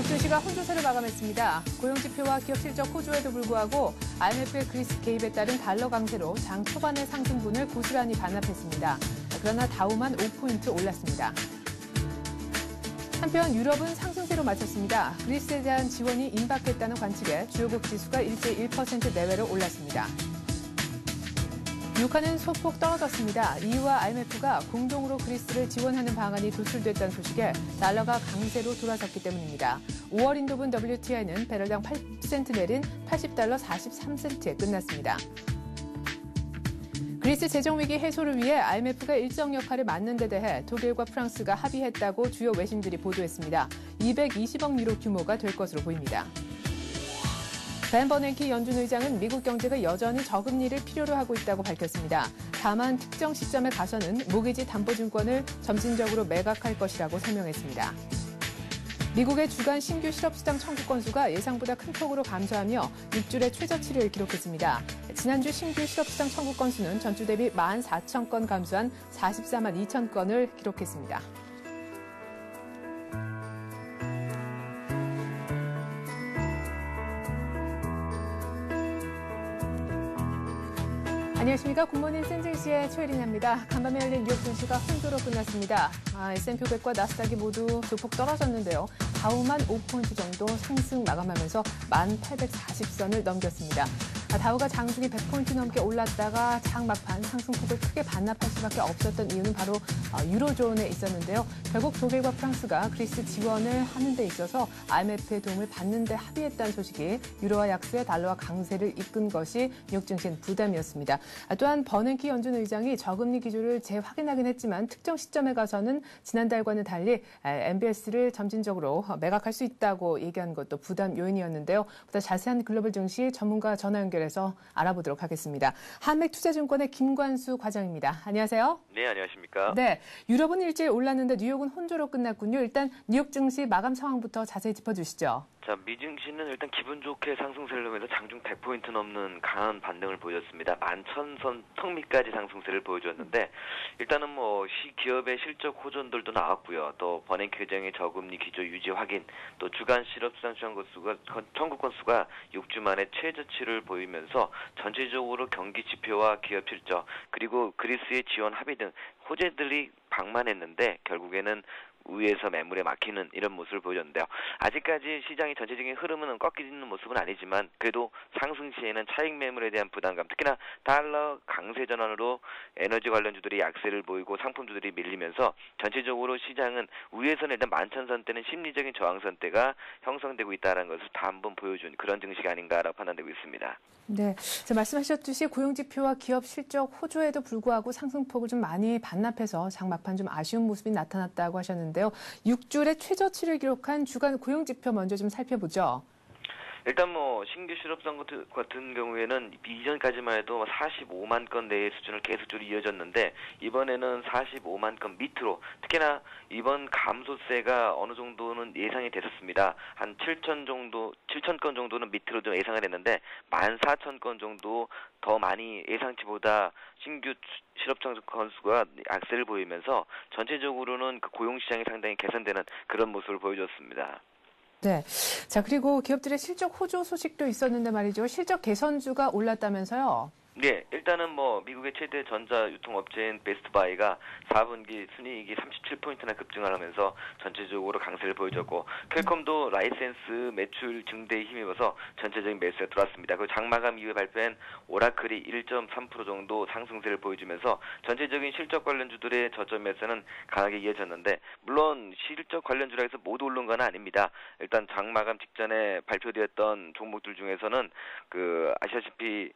증시가 혼조세를 마감했습니다. 고용지표와 기업 실적 호조에도 불구하고 IMF의 그리스 개입에 따른 달러 강세로 장 초반의 상승분을 고스란히 반납했습니다. 그러나 다우만 5포인트 올랐습니다. 한편 유럽은 상승세로 마쳤습니다. 그리스에 대한 지원이 임박했다는 관측에 주요국 지수가 일제 1% 내외로 올랐습니다. 유가는 소폭 떨어졌습니다. EU와 IMF가 공동으로 그리스를 지원하는 방안이 도출됐다는 소식에 달러가 강세로 돌아섰기 때문입니다. 5월 인도분 WTI는 배럴당 8센트 내린 80달러 43센트에 끝났습니다. 그리스 재정위기 해소를 위해 IMF가 일정 역할을 맡는 데 대해 독일과 프랑스가 합의했다고 주요 외신들이 보도했습니다. 220억 유로 규모가 될 것으로 보입니다. 벤 버냉키 연준 의장은 미국 경제가 여전히 저금리를 필요로 하고 있다고 밝혔습니다. 다만 특정 시점에 가서는 모기지 담보증권을 점진적으로 매각할 것이라고 설명했습니다. 미국의 주간 신규 실업수당 청구 건수가 예상보다 큰 폭으로 감소하며 6주의 최저치를 기록했습니다. 지난주 신규 실업수당 청구 건수는 전주 대비 14,000건 감소한 44만 2천 건을 기록했습니다. 안녕하십니까. 굿모닝 센증시의 최혜린입니다. 간밤에 열린 뉴욕 증시가 혼조로 끝났습니다. S&P 500과 나스닥이 모두 조폭 떨어졌는데요. 다우만 5포인트 정도 상승 마감하면서 1840선을 넘겼습니다. 다우가 장중에 100포인트 넘게 올랐다가 장 막판 상승폭을 크게 반납할 수밖에 없었던 이유는 바로 유로존에 있었는데요. 결국 독일과 프랑스가 그리스 지원을 하는 데 있어서 IMF의 도움을 받는 데 합의했다는 소식이 유로화 약세, 달러화 강세를 이끈 것이 뉴욕 증시의 부담이었습니다. 또한 버냉키 연준 의장이 저금리 기조를 재확인하긴 했지만 특정 시점에 가서는 지난달과는 달리 MBS를 점진적으로 매각할 수 있다고 얘기한 것도 부담 요인이었는데요. 보다 자세한 글로벌 증시 전문가 전화 연결해서 알아보도록 하겠습니다. 한맥투자증권의 김관수 과장입니다. 안녕하세요. 네, 안녕하십니까. 네, 유럽은 일제일 올랐는데 뉴욕은 혼조로 끝났군요. 일단 뉴욕 증시 마감 상황부터 자세히 짚어주시죠. 자, 미증시는 일단 기분 좋게 상승세를 하면서 장중 100포인트 넘는 강한 반등을 보여줬습니다. 11,000선 턱 밑까지 상승세를 보여줬는데 일단은 기업의 실적 호전들도 나왔고요. 또 버냉키 의장의 저금리 기조 유지 확인, 또 주간 실업수당 청구 건수가 6주 만에 최저치를 보이면서 전체적으로 경기 지표와 기업 실적 그리고 그리스의 지원 합의 등 호재들이 방만했는데 결국에는 위에서 매물에 막히는 이런 모습을 보여줬는데요. 아직까지 시장의 전체적인 흐름은 꺾이는 모습은 아니지만 그래도 상승 시에는 차익 매물에 대한 부담감, 특히나 달러 강세 전환으로 에너지 관련주들이 약세를 보이고 상품주들이 밀리면서 전체적으로 시장은 위에서는 일단 11,000선대는 심리적인 저항선대가 형성되고 있다는 것을 다 한번 보여준 그런 증시가 아닌가라고 판단되고 있습니다. 네, 말씀하셨듯이 고용지표와 기업 실적 호조에도 불구하고 상승폭을 좀 많이 반납해서 장 막판 좀 아쉬운 모습이 나타났다고 하셨는데요. 6주의 최저치를 기록한 주간 고용지표 먼저 좀 살펴보죠. 일단 신규 실업수당 같은 경우에는 이전까지만 해도 45만 건 내의 수준을 계속적으로 이어졌는데 이번에는 45만 건 밑으로, 특히나 이번 감소세가 어느 정도는 예상이 됐었습니다. 한 7천 건 정도는 밑으로 좀 예상을 했는데 14,000건 정도 더 많이 예상치보다 신규 실업수당 건수가 약세를 보이면서 전체적으로는 그 고용시장이 상당히 개선되는 그런 모습을 보여줬습니다. 네. 자, 그리고 기업들의 실적 호조 소식도 있었는데 말이죠. 실적 개선주가 올랐다면서요? 네, 일단은 미국의 최대 전자 유통업체인 베스트바이가 4분기 순이익이 37포인트나 급증을 하면서 전체적으로 강세를 보여줬고 퀄컴도 라이센스 매출 증대에 힘입어서 전체적인 매수가 들어왔습니다. 그리고 장마감 이후에 발표한 오라클이 1.3% 정도 상승세를 보여주면서 전체적인 실적 관련주들의 저점 매수는 강하게 이어졌는데 물론 실적 관련주라 해서 모두 오른 건 아닙니다. 일단 장마감 직전에 발표되었던 종목들 중에서는 아시다시피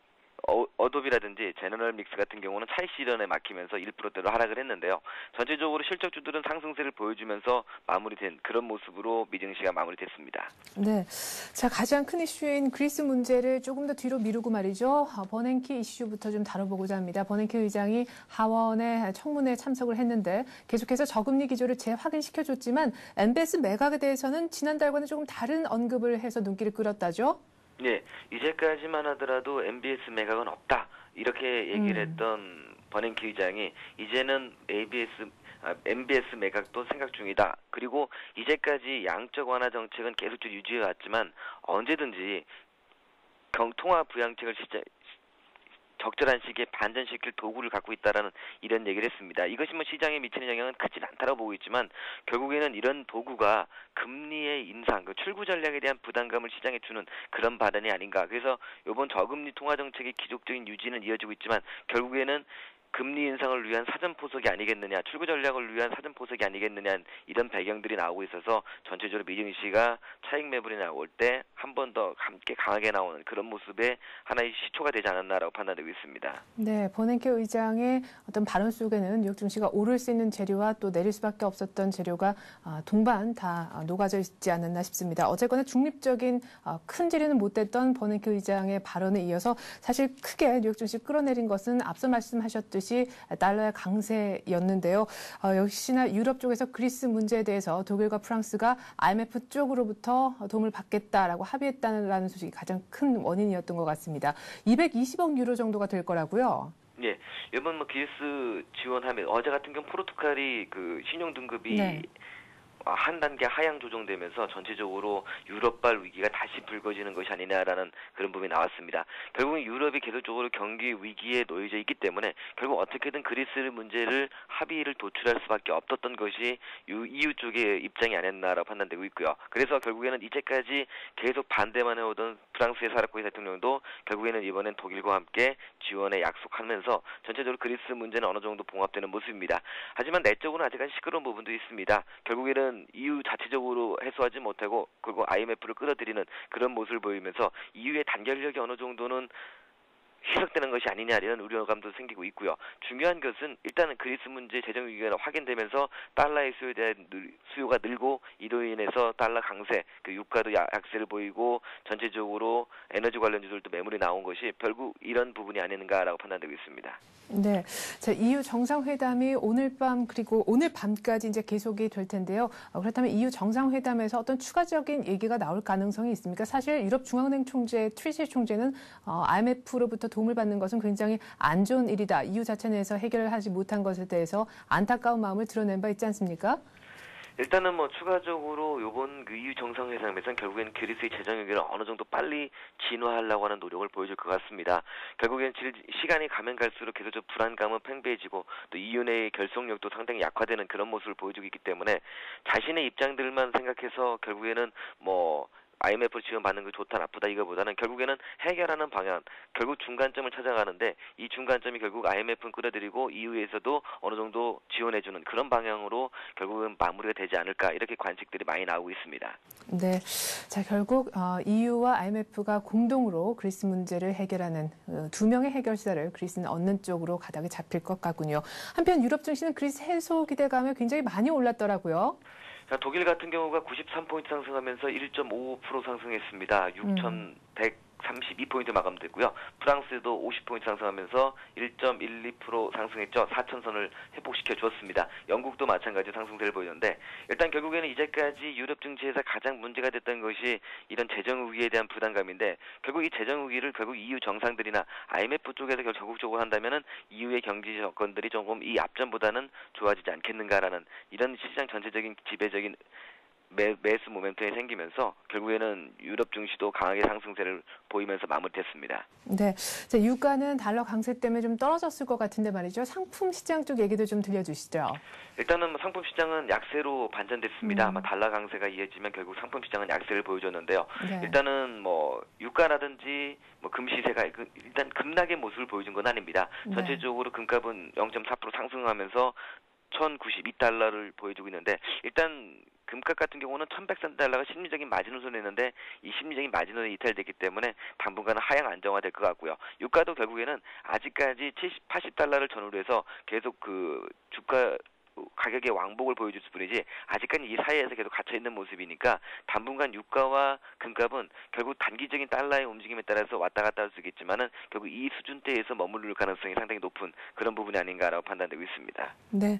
어도비라든지 제너럴 믹스 같은 경우는 차익 실현에 막히면서 1%대로 하락을 했는데요. 전체적으로 실적주들은 상승세를 보여주면서 마무리된 그런 모습으로 미증시가 마무리됐습니다. 네, 자, 가장 큰 이슈인 그리스 문제를 조금 더 뒤로 미루고 말이죠. 버냉키 이슈부터 좀 다뤄보고자 합니다. 버냉키 의장이 하원의 청문회에 참석을 했는데 계속해서 저금리 기조를 재확인시켜줬지만 MBS 매각에 대해서는 지난달과는 조금 다른 언급을 해서 눈길을 끌었다죠. 네, 이제까지만 하더라도 MBS 매각은 없다 이렇게 얘기를 했던 버냉키 의장이 이제는 MBS 매각도 생각 중이다. 그리고 이제까지 양적 완화 정책은 계속 유지해 왔지만 언제든지 통화 부양책을 적절한 시기에 반전시킬 도구를 갖고 있다라는 이런 얘기를 했습니다. 이것이 뭐 시장에 미치는 영향은 크진 않다고 보고 있지만 결국에는 이런 도구가 금리의 인상, 그 출구 전략에 대한 부담감을 시장에 주는 그런 발언이 아닌가. 그래서 이번 저금리 통화 정책의 기존적인 유지는 이어지고 있지만 결국에는 금리 인상을 위한 사전포석이 아니겠느냐, 출구 전략을 위한 사전포석이 아니겠느냐 이런 배경들이 나오고 있어서 전체적으로 미증시가 차익 매물이 나올 때 한 번 더 함께 강하게 나오는 그런 모습의 하나의 시초가 되지 않았나라고 판단되고 있습니다. 네, 버냉키 의장의 어떤 발언 속에는 뉴욕 증시가 오를 수 있는 재료와 또 내릴 수밖에 없었던 재료가 동반 다 녹아져 있지 않았나 싶습니다. 어쨌거나 중립적인 큰 질의는 못됐던 버냉키 의장의 발언에 이어서 사실 크게 뉴욕 증시 끌어내린 것은 앞서 말씀하셨듯이 달러의 강세였는데요. 역시나 유럽 쪽에서 그리스 문제에 대해서 독일과 프랑스가 IMF 쪽으로부터 도움을 받겠다라고 합의했다는 소식이 가장 큰 원인이었던 것 같습니다. 220억 유로 정도가 될 거라고요. 예, 이번 그리스 지원하면 어제 같은 경우 포르투갈이 그 신용 등급이 한 단계 하향 조정되면서 전체적으로 유럽발 위기가 다시 불거지는 것이 아니냐라는 그런 부분이 나왔습니다. 결국은 유럽이 계속적으로 경기 위기에 놓여져 있기 때문에 결국 어떻게든 그리스 문제를 합의를 도출할 수밖에 없었던 것이 EU 쪽의 입장이 아니었나라고 판단되고 있고요. 그래서 결국에는 이제까지 계속 반대만 해오던 프랑스의 사르코지 대통령도 결국에는 이번엔 독일과 함께 지원에 약속하면서 전체적으로 그리스 문제는 어느 정도 봉합되는 모습입니다. 하지만 내적으로는 아직까지 시끄러운 부분도 있습니다. 결국에는 EU 자체적으로 해소하지 못하고 그리고 IMF를 끌어들이는 그런 모습을 보이면서 EU의 단결력이 어느 정도는 희석되는 것이 아니냐 이런 우려감도 생기고 있고요. 중요한 것은 일단은 그리스 문제 재정 위기가 확인되면서 달러의 수요에 대한 수요가 늘고 이로 인해서 달러 강세, 그 유가도 약세를 보이고 전체적으로 에너지 관련주들도 매물이 나온 것이 결국 이런 부분이 아닌가라고 판단되고 있습니다. 네, 자, EU 정상회담이 오늘 밤 그리고 오늘 밤까지 이제 계속이 될 텐데요. 그렇다면 EU 정상회담에서 어떤 추가적인 얘기가 나올 가능성이 있습니까? 사실 유럽 중앙은행 총재 트리셰 총재는 IMF로부터 도움을 받는 것은 굉장히 안 좋은 일이다. EU 자체 내에서 해결하지 못한 것에 대해서 안타까운 마음을 드러낸 바 있지 않습니까? 일단은 뭐 추가적으로 요번 그 EU 정상회담에서는 결국엔 그리스의 재정 위기를 어느 정도 빨리 진화하려고 하는 노력을 보여줄 것 같습니다. 결국엔 시간이 가면 갈수록 계속적 불안감은 팽배해지고 또 EU 내의 결속력도 상당히 약화되는 그런 모습을 보여주고 있기 때문에 자신의 입장들만 생각해서 결국에는 뭐 IMF 지원받는 게 좋다 나쁘다 이거보다는 결국에는 해결하는 방향, 결국 중간점을 찾아가는데 이 중간점이 결국 IMF는 끌어들이고 EU에서도 어느 정도 지원해주는 그런 방향으로 결국은 마무리가 되지 않을까 이렇게 관측들이 많이 나오고 있습니다. 네, 자 결국 EU와 IMF가 공동으로 그리스 문제를 해결하는 두 명의 해결사를 그리스는 얻는 쪽으로 가닥이 잡힐 것 같군요. 한편 유럽 증시는 그리스 해소 기대감에 굉장히 많이 올랐더라고요. 자, 독일 같은 경우가 93포인트 상승하면서 1.55% 상승했습니다. 6,132포인트 마감됐고요. 프랑스도 50포인트 상승하면서 1.12% 상승했죠. 4,000선을 회복시켜 주었습니다. 영국도 마찬가지 상승세를 보였는데 일단 결국에는 이제까지 유럽 증시에서 가장 문제가 됐던 것이 이런 재정 위기에 대한 부담감인데 결국 이 재정 위기를 결국 EU 정상들이나 IMF 쪽에서 적극적으로 한다면은 EU의 경제 조건들이 조금 이 앞전보다는 좋아지지 않겠는가라는 이런 시장 전체적인 지배적인 매수 모멘텀이 생기면서 결국에는 유럽 증시도 강하게 상승세를 보이면서 마무리됐습니다. 네, 자, 유가는 달러 강세 때문에 좀 떨어졌을 것 같은데 말이죠. 상품 시장 쪽 얘기도 좀 들려주시죠. 일단은 상품 시장은 약세로 반전됐습니다. 아마 달러 강세가 이어지면 결국 상품 시장은 약세를 보여줬는데요. 네. 일단은 뭐 유가라든지 뭐 금시세가 일단 급락의 모습을 보여준 건 아닙니다. 네. 전체적으로 금값은 0.4% 상승하면서 1,092달러를 보여주고 있는데 일단 금값 같은 경우는 1,103달러가 심리적인 마지노선을 했는데 이 심리적인 마지노선이 이탈됐기 때문에 당분간은 하향 안정화될 것 같고요. 유가도 결국에는 아직까지 80달러를 전후로 해서 계속 그 주가 가격의 왕복을 보여줄 뿐이지 아직까지 이 사이에서 계속 갇혀있는 모습이니까 당분간 유가와 금값은 결국 단기적인 달러의 움직임에 따라서 왔다 갔다 할 수 있겠지만은 결국 이 수준대에서 머무를 가능성이 상당히 높은 그런 부분이 아닌가라고 판단되고 있습니다. 네,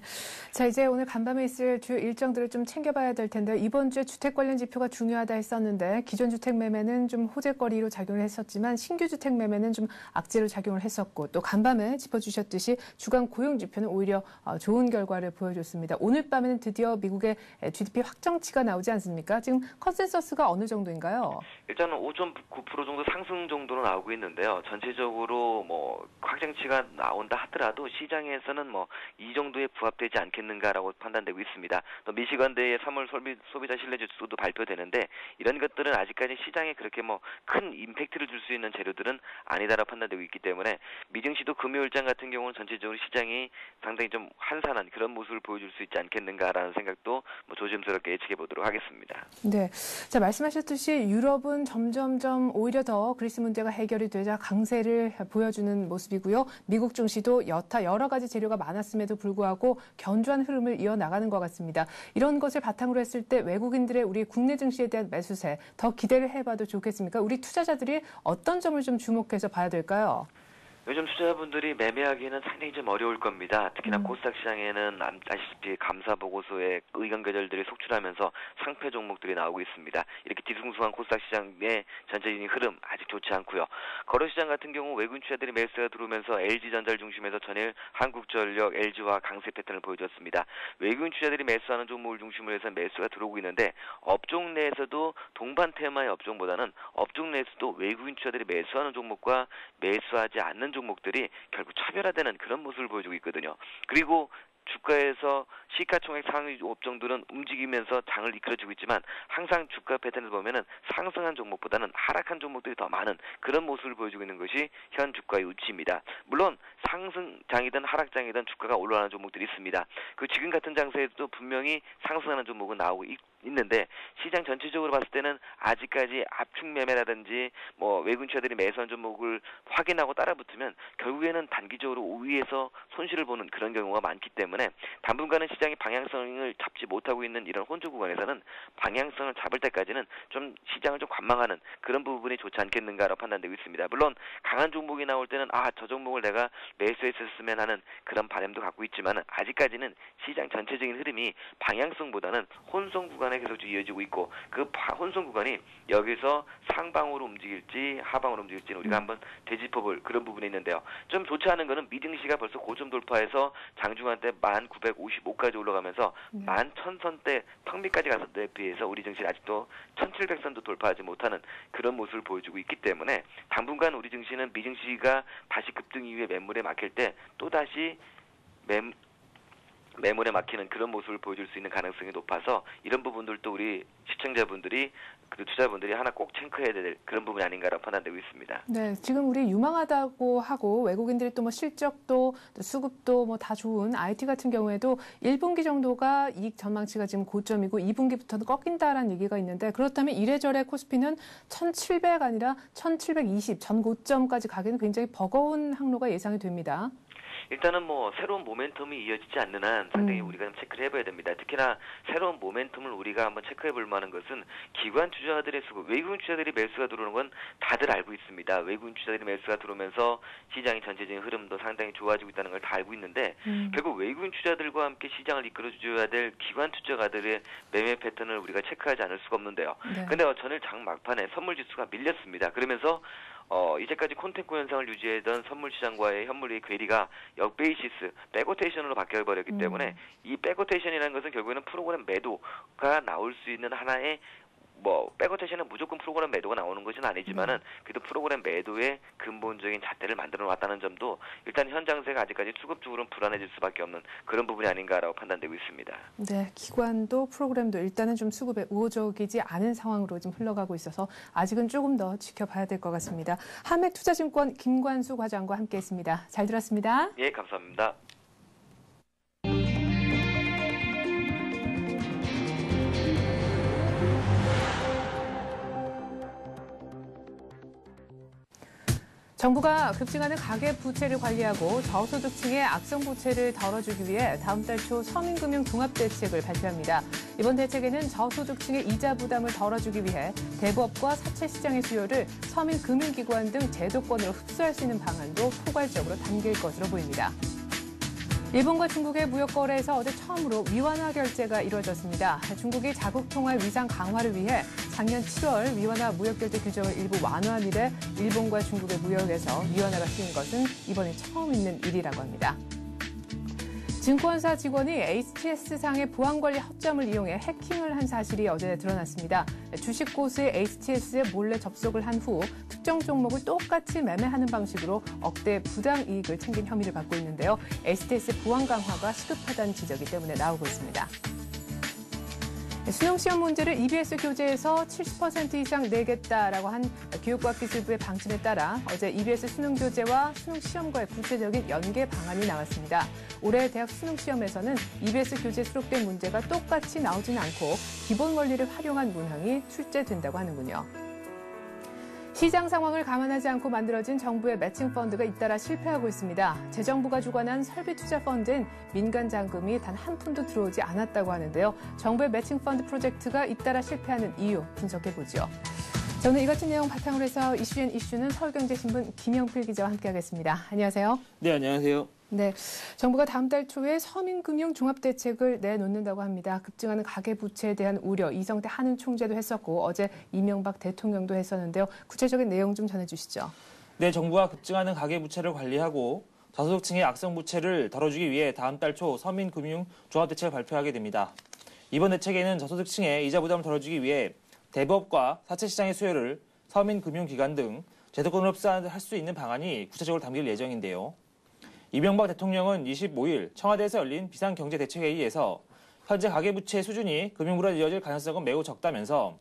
자 이제 오늘 간밤에 있을 주요 일정들을 좀 챙겨봐야 될 텐데요. 이번 주에 주택 관련 지표가 중요하다 했었는데 기존 주택 매매는 좀 호재거리로 작용을 했었지만 신규 주택 매매는 좀 악재로 작용을 했었고 또 간밤에 짚어주셨듯이 주간 고용 지표는 오히려 좋은 결과를 보여줬습니다. 오늘 밤에는 드디어 미국의 GDP 확정치가 나오지 않습니까? 지금 컨센서스가 어느 정도인가요? 일단은 5.9% 정도 상승 정도로 나오고 있는데요. 전체적으로 확정치가 나온다 하더라도 시장에서는 이 정도에 부합되지 않겠는가라고 판단되고 있습니다. 또 미시건대의 3월 소비자 신뢰지수도 발표되는데 이런 것들은 아직까지 시장에 그렇게 큰 임팩트를 줄 수 있는 재료들은 아니다라고 판단되고 있기 때문에 미증시도 금요일장 같은 경우는 전체적으로 시장이 상당히 좀 한산한 그런 모습을 보여줄 수 있지 않겠는가라는 생각도 조심스럽게 예측해 보도록 하겠습니다. 네, 자 말씀하셨듯이 유럽은 점점점 오히려 더 그리스 문제가 해결이 되자 강세를 보여주는 모습이고요. 미국 증시도 여타 여러 가지 재료가 많았음에도 불구하고 견조한 흐름을 이어나가는 것 같습니다. 이런 것을 바탕으로 했을 때 외국인들의 우리 국내 증시에 대한 매수세 더 기대를 해봐도 좋겠습니까? 우리 투자자들이 어떤 점을 좀 주목해서 봐야 될까요? 요즘 투자자분들이 매매하기는 상당히 좀 어려울 겁니다. 특히나 코스닥 시장에는 아시다시피 감사 보고서에 의견 개절들이 속출하면서 상패 종목들이 나오고 있습니다. 이렇게 뒤숭숭한 코스닥 시장의 전체적인 흐름 아직 좋지 않고요. 거래시장 같은 경우 외국인 투자들이 매수가 들어오면서 LG전자를 중심해서 전일 한국전력, LG화 강세 패턴을 보여줬습니다. 외국인 투자들이 매수하는 종목을 중심으로 해서 매수가 들어오고 있는데 업종 내에서도 동반 테마의 업종보다는 업종 내에서도 외국인 투자들이 매수하는 종목과 매수하지 않는 종목들이 결국 차별화되는 그런 모습을 보여주고 있거든요. 그리고 주가에서 시가총액 상위 업종들은 움직이면서 장을 이끌어주고 있지만 항상 주가 패턴을 보면은 상승한 종목보다는 하락한 종목들이 더 많은 그런 모습을 보여주고 있는 것이 현 주가의 우치입니다. 물론 상승장이든 하락장이든 주가가 올라가는 종목들이 있습니다. 그 지금 같은 장세에도 분명히 상승하는 종목은 나오고 있는데 시장 전체적으로 봤을 때는 아직까지 압축 매매라든지 외국인 투자들이 매수한 종목을 확인하고 따라붙으면 결국에는 단기적으로 우위에서 손실을 보는 그런 경우가 많기 때문에 당분간은 시장이 방향성을 잡지 못하고 있는 이런 혼조 구간에서는 방향성을 잡을 때까지는 좀 시장을 좀 관망하는 그런 부분이 좋지 않겠는가라고 판단되고 있습니다. 물론 강한 종목이 나올 때는 저 종목을 내가 매수했었으면 하는 그런 바람도 갖고 있지만 아직까지는 시장 전체적인 흐름이 방향성보다는 혼성 구간에 계속 이어지고 있고 그 혼성 구간이 여기서 상방으로 움직일지 하방으로 움직일지는 우리가 한번 되짚어볼 그런 부분이 있는데요. 좀 좋지 않은 거는 미증시가 벌써 고점 돌파해서 장중한 때 1955까지 올라가면서 11,000선대 턱밑까지 가서 때 비해서 우리 증시는 아직도 1,700선도 돌파하지 못하는 그런 모습을 보여주고 있기 때문에 당분간 우리 증시는 미증시가 다시 급등 이후에 매물에 막힐 때 또다시 매물에 막히는 그런 모습을 보여줄 수 있는 가능성이 높아서 이런 부분들도 우리 시청자분들이 그리고 투자분들이 하나 꼭 체크해야 될 그런 부분이 아닌가라고 판단되고 있습니다. 네, 지금 우리 유망하다고 하고 외국인들이 또 실적도 또 수급도 다 좋은 IT 같은 경우에도 1분기 정도가 이익 전망치가 지금 고점이고 2분기부터는 꺾인다라는 얘기가 있는데 그렇다면 이래저래 코스피는 1,700 아니라 1,720 전 고점까지 가기는 굉장히 버거운 항로가 예상이 됩니다. 일단은 새로운 모멘텀이 이어지지 않는 한 상당히 우리가 좀 체크를 해봐야 됩니다. 특히나 새로운 모멘텀을 우리가 한번 체크해볼 만한 것은 기관 투자들의 수급, 외국인 투자들이 매수가 들어오는 건 다들 알고 있습니다. 외국인 투자들이 매수가 들어오면서 시장의 전체적인 흐름도 상당히 좋아지고 있다는 걸 다 알고 있는데 결국 외국인 투자들과 함께 시장을 이끌어줘야 될 기관 투자가들의 매매 패턴을 우리가 체크하지 않을 수가 없는데요. 그런데 전일 장 막판에 선물지수가 밀렸습니다. 그러면서 이제까지 콘텐츠 현상을 유지하던 선물시장과의 현물의 괴리가 역베이시스, 백오테이션으로 바뀌어버렸기 때문에 이 백오테이션이라는 것은 결국에는 프로그램 매도가 나올 수 있는 하나의 백오테이션은 무조건 프로그램 매도가 나오는 것은 아니지만은 그래도 프로그램 매도의 근본적인 잣대를 만들어 놨다는 점도 일단 현 장세가 아직까지 수급적으로는 불안해질 수밖에 없는 그런 부분이 아닌가라고 판단되고 있습니다. 네, 기관도 프로그램도 일단은 좀 수급에 우호적이지 않은 상황으로 좀 흘러가고 있어서 아직은 조금 더 지켜봐야 될 것 같습니다. 한맥투자증권 김관수 과장과 함께했습니다. 잘 들었습니다. 예, 감사합니다. 정부가 급증하는 가계 부채를 관리하고 저소득층의 악성 부채를 덜어주기 위해 다음 달 초 서민금융 종합대책을 발표합니다. 이번 대책에는 저소득층의 이자 부담을 덜어주기 위해 대부업과 사채시장의 수요를 서민금융기관 등 제도권으로 흡수할 수 있는 방안도 포괄적으로 담길 것으로 보입니다. 일본과 중국의 무역 거래에서 어제 처음으로 위완화 결제가 이루어졌습니다. 중국이 자국 통화 위상 강화를 위해 작년 7월 위완화 무역 결제 규정을 일부 완화한 이래 일본과 중국의 무역에서 위완화가 쓰인 것은 이번에 처음 있는 일이라고 합니다. 증권사 직원이 HTS상의 보안관리 허점을 이용해 해킹을 한 사실이 어제 드러났습니다. 주식 고수의 HTS에 몰래 접속을 한 후 특정 종목을 똑같이 매매하는 방식으로 억대 부당 이익을 챙긴 혐의를 받고 있는데요. HTS 보안 강화가 시급하다는 지적이 때문에 나오고 있습니다. 수능시험 문제를 EBS 교재에서 70% 이상 내겠다라고 한 교육과학기술부의 방침에 따라 어제 EBS 수능 교재와 수능 시험과의 구체적인 연계 방안이 나왔습니다. 올해 대학 수능 시험에서는 EBS 교재에 수록된 문제가 똑같이 나오지는 않고 기본 원리를 활용한 문항이 출제된다고 하는군요. 시장 상황을 감안하지 않고 만들어진 정부의 매칭 펀드가 잇따라 실패하고 있습니다. 재정부가 주관한 설비 투자 펀드엔 민간 자금이 단 한 푼도 들어오지 않았다고 하는데요. 정부의 매칭 펀드 프로젝트가 잇따라 실패하는 이유 분석해보죠. 저는 이 같은 내용 바탕으로 해서 이슈는 서울경제신문 김영필 기자와 함께하겠습니다. 안녕하세요. 네, 안녕하세요. 네, 정부가 다음 달 초에 서민금융 종합대책을 내놓는다고 합니다. 급증하는 가계부채에 대한 우려, 이성태 한은 총재도 했었고 어제 이명박 대통령도 했었는데요. 구체적인 내용 좀 전해주시죠. 네, 정부가 급증하는 가계부채를 관리하고 저소득층의 악성부채를 다뤄주기 위해 다음 달 초 서민금융 종합대책을 발표하게 됩니다. 이번 대책에는 저소득층의 이자 부담을 덜어주기 위해 대부업과 사채시장의 수요를 서민금융기관 등 제도권으로 흡수할 수 있는 방안이 구체적으로 담길 예정인데요. 이명박 대통령은 25일 청와대에서 열린 비상경제대책회의에서 현재 가계부채 수준이 금융불안이 이어질 가능성은 매우 적다면서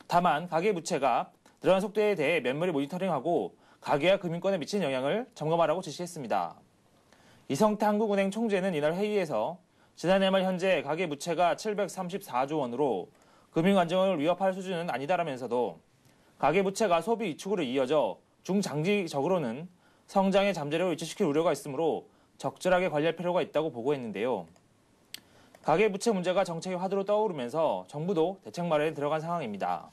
다만 가계부채가 늘어난 속도에 대해 면밀히 모니터링하고 가계와 금융권에 미치는 영향을 점검하라고 지시했습니다. 이성태 한국은행 총재는 이날 회의에서 지난해 말 현재 가계부채가 734조 원으로 금융 안정을 위협할 수준은 아니다라면서도 가계부채가 소비 위축으로 이어져 중장기적으로는 성장의 잠재력을 위축시킬 우려가 있으므로 적절하게 관리할 필요가 있다고 보고했는데요. 가계부채 문제가 정책의 화두로 떠오르면서 정부도 대책 마련에 들어간 상황입니다.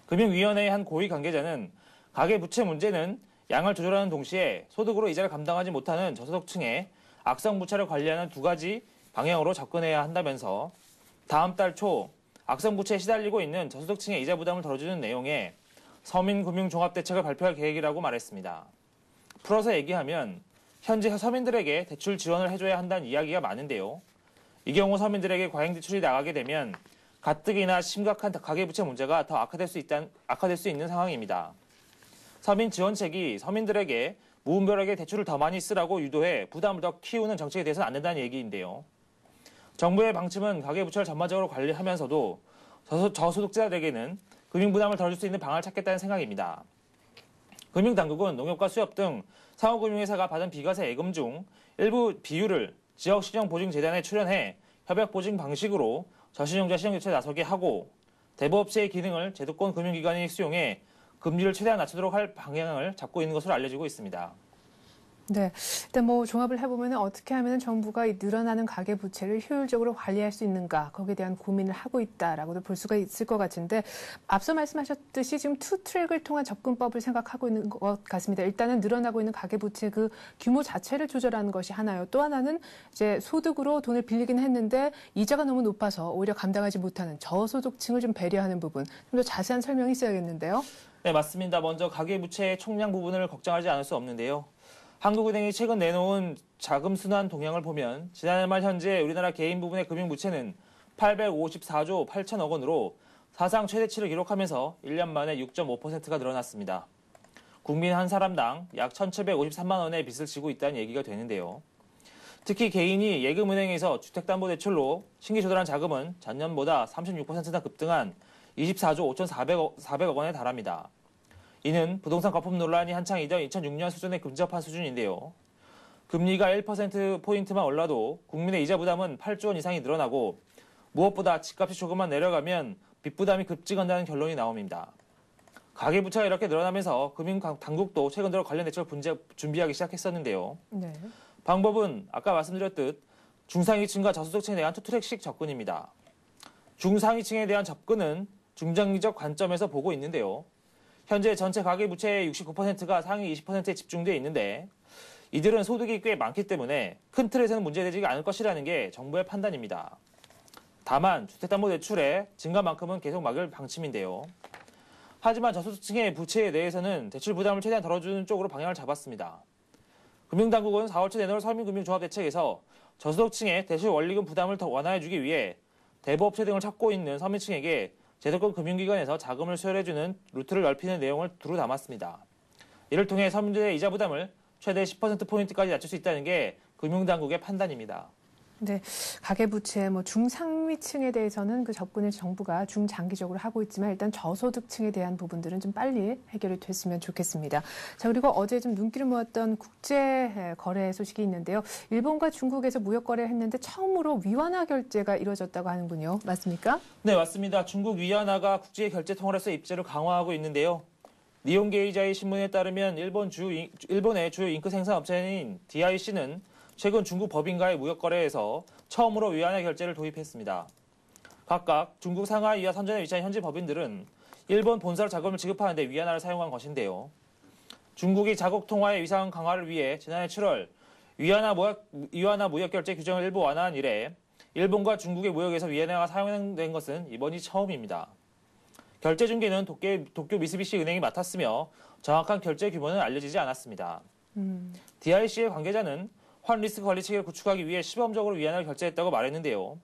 금융위원회의 한 고위 관계자는 가계부채 문제는 양을 조절하는 동시에 소득으로 이자를 감당하지 못하는 저소득층의 악성부채를 관리하는 두 가지 방향으로 접근해야 한다면서 다음 달 초 악성부채에 시달리고 있는 저소득층의 이자 부담을 덜어주는 내용의 서민금융종합대책을 발표할 계획이라고 말했습니다. 풀어서 얘기하면 현재 서민들에게 대출 지원을 해줘야 한다는 이야기가 많은데요. 이 경우 서민들에게 과잉 대출이 나가게 되면 가뜩이나 심각한 가계부채 문제가 더 악화될 수 있는 상황입니다. 서민 지원책이 서민들에게 무분별하게 대출을 더 많이 쓰라고 유도해 부담을 더 키우는 정책에 대해서는 안 된다는 얘기인데요. 정부의 방침은 가계부채를 전반적으로 관리하면서도 저소득자들에게는 금융부담을 덜어줄 수 있는 방안을 찾겠다는 생각입니다. 금융당국은 농협과 수협 등 상호금융회사가 받은 비과세 예금 중 일부 비율을 지역신용보증재단에 출연해 협약보증 방식으로 저신용자 신용교체에 나서게 하고 대부업체의 기능을 제도권 금융기관이 수용해 금리를 최대한 낮추도록 할 방향을 잡고 있는 것으로 알려지고 있습니다. 네, 일단 종합을 해보면 어떻게 하면 정부가 이 늘어나는 가계부채를 효율적으로 관리할 수 있는가 거기에 대한 고민을 하고 있다라고도 볼 수가 있을 것 같은데 앞서 말씀하셨듯이 지금 투 트랙을 통한 접근법을 생각하고 있는 것 같습니다. 일단은 늘어나고 있는 가계부채 그 규모 자체를 조절하는 것이 하나요. 또 하나는 이제 소득으로 돈을 빌리긴 했는데 이자가 너무 높아서 오히려 감당하지 못하는 저소득층을 좀 배려하는 부분 좀 더 자세한 설명이 있어야겠는데요. 네, 맞습니다. 먼저 가계부채의 총량 부분을 걱정하지 않을 수 없는데요. 한국은행이 최근 내놓은 자금순환 동향을 보면 지난해 말 현재 우리나라 개인 부분의 금융부채는 854조 8천억 원으로 사상 최대치를 기록하면서 1년 만에 6.5%가 늘어났습니다. 국민 한 사람당 약 1,753만 원의 빚을 지고 있다는 얘기가 되는데요. 특히 개인이 예금은행에서 주택담보대출로 신규 조달한 자금은 전년보다 36%나 급등한 24조 5,400억 원에 달합니다. 이는 부동산 거품 논란이 한창이던 2006년 수준에 근접한 수준인데요. 금리가 1%포인트만 올라도 국민의 이자 부담은 8조 원 이상이 늘어나고 무엇보다 집값이 조금만 내려가면 빚 부담이 급증한다는 결론이 나옵니다. 가계부채가 이렇게 늘어나면서 금융당국도 최근 들어 관련 대책을 준비하기 시작했었는데요. 네. 방법은 아까 말씀드렸듯 중상위층과 저소득층에 대한 투트랙식 접근입니다. 중상위층에 대한 접근은 중장기적 관점에서 보고 있는데요. 현재 전체 가계부채의 69%가 상위 20%에 집중되어 있는데 이들은 소득이 꽤 많기 때문에 큰 틀에서는 문제되지 않을 것이라는 게 정부의 판단입니다. 다만 주택담보대출의 증가만큼은 계속 막을 방침인데요. 하지만 저소득층의 부채에 대해서는 대출 부담을 최대한 덜어주는 쪽으로 방향을 잡았습니다. 금융당국은 4월 초 내놓을 서민금융종합대책에서 저소득층의 대출 원리금 부담을 더 완화해주기 위해 대부업체 등을 찾고 있는 서민층에게 제도권 금융기관에서 자금을 수혈해주는 루트를 넓히는 내용을 두루 담았습니다. 이를 통해 서민들의 이자 부담을 최대 10%포인트까지 낮출 수 있다는 게 금융당국의 판단입니다. 네, 가계부채 중상위층에 대해서는 그 접근을 정부가 중장기적으로 하고 있지만 일단 저소득층에 대한 부분들은 좀 빨리 해결이 됐으면 좋겠습니다. 자, 그리고 어제 좀 눈길을 모았던 국제 거래 소식이 있는데요. 일본과 중국에서 무역 거래를 했는데 처음으로 위안화 결제가 이루어졌다고 하는군요. 맞습니까? 네, 맞습니다. 중국 위안화가 국제 결제 통화로서의 입지를 강화하고 있는데요. 니혼게이자이 신문에 따르면 일본의 주요 잉크 생산 업체인 DIC는 최근 중국 법인과의 무역 거래에서 처음으로 위안화 결제를 도입했습니다. 각각 중국 상하이와 선전에 위치한 현지 법인들은 일본 본사로 자금을 지급하는 데 위안화를 사용한 것인데요. 중국이 자국 통화의 위상 강화를 위해 지난해 7월 위안화 무역 결제 규정을 일부 완화한 이래 일본과 중국의 무역에서 위안화가 사용된 것은 이번이 처음입니다. 결제 중개는 도쿄 미쓰비시 은행이 맡았으며 정확한 결제 규모는 알려지지 않았습니다. DIC의 관계자는 환 리스크 관리 체계를 구축하기 위해 시범적으로 위안화를 결제했다고 말했는데요.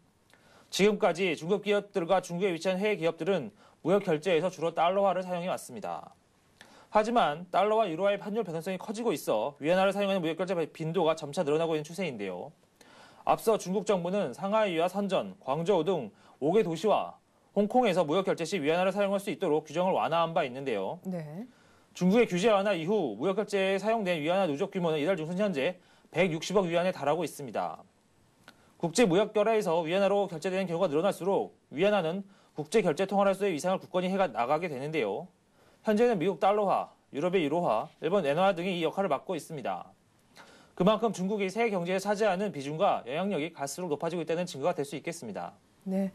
지금까지 중국 기업들과 중국에 위치한 해외 기업들은 무역 결제에서 주로 달러화를 사용해 왔습니다. 하지만 달러와 유로화의 환율 변동성이 커지고 있어 위안화를 사용하는 무역 결제 빈도가 점차 늘어나고 있는 추세인데요. 앞서 중국 정부는 상하이와 선전, 광저우 등 5개 도시와 홍콩에서 무역 결제 시 위안화를 사용할 수 있도록 규정을 완화한 바 있는데요. 네. 중국의 규제 완화 이후 무역 결제에 사용된 위안화 누적 규모는 이달 중순 현재 160억 위안에 달하고 있습니다. 국제 무역 거래에서 위안화로 결제되는 경우가 늘어날수록 위안화는 국제 결제 통화로서의 위상을 굳건히 해 나가게 되는데요. 현재는 미국 달러화, 유럽의 유로화, 일본 엔화 등이 이 역할을 맡고 있습니다. 그만큼 중국이 세계 경제에 차지하는 비중과 영향력이 갈수록 높아지고 있다는 증거가 될 수 있겠습니다. 네,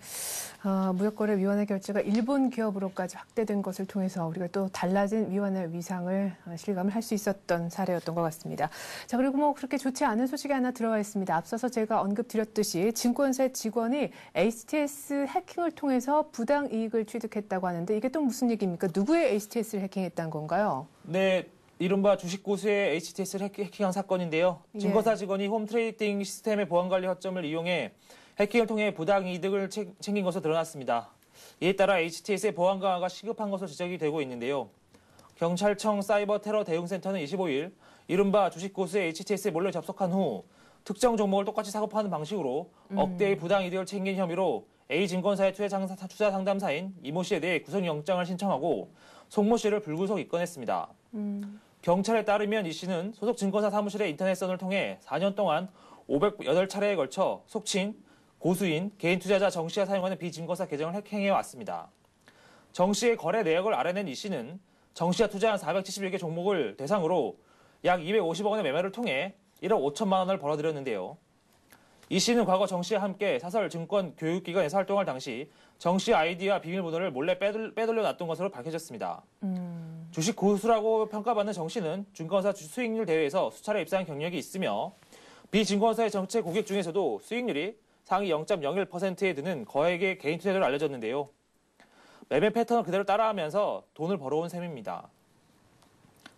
무역거래 위안화 결제가 일본 기업으로까지 확대된 것을 통해서 우리가 또 달라진 위안화 위상을 실감을 할 수 있었던 사례였던 것 같습니다. 자, 그리고 그렇게 좋지 않은 소식이 하나 들어와 있습니다. 앞서서 제가 언급드렸듯이 증권사 직원이 HTS 해킹을 통해서 부당 이익을 취득했다고 하는데 이게 또 무슨 얘기입니까? 누구의 HTS를 해킹했다는 건가요? 네, 이른바 주식 고수의 HTS를 해킹한 사건인데요. 증권사 직원이 홈 트레이딩 시스템의 보안관리 허점을 이용해 해킹을 통해 부당 이득을 챙긴 것으로 드러났습니다. 이에 따라 HTS의 보안 강화가 시급한 것으로 지적이 되고 있는데요. 경찰청 사이버 테러 대응센터는 25일 이른바 주식 고수의 HTS에 몰래 접속한 후 특정 종목을 똑같이 사고파는 방식으로 억대의 부당 이득을 챙긴 혐의로 A증권사의 투자 상담사인 이모 씨에 대해 구속영장을 신청하고 송모 씨를 불구속 입건했습니다. 경찰에 따르면 이 씨는 소속 증권사 사무실의 인터넷선을 통해 4년 동안 508차례에 걸쳐 속칭 고수인 개인 투자자 정 씨가 사용하는 비증권사 계정을 해킹해 왔습니다. 정 씨의 거래 내역을 알아낸 이 씨는 정 씨가 투자한 471개 종목을 대상으로 약 250억 원의 매매를 통해 1억 5천만 원을 벌어들였는데요. 이 씨는 과거 정 씨와 함께 사설 증권 교육기관에서 활동할 당시 정 씨의 아이디와 비밀번호를 몰래 빼돌려 놨던 것으로 밝혀졌습니다. 주식 고수라고 평가받는 정 씨는 증권사 수익률 대회에서 수차례 입상한 경력이 있으며 비증권사의 정체 고객 중에서도 수익률이 상위 0.01%에 드는 거액의 개인 투자자로 알려졌는데요. 매매 패턴을 그대로 따라하면서 돈을 벌어온 셈입니다.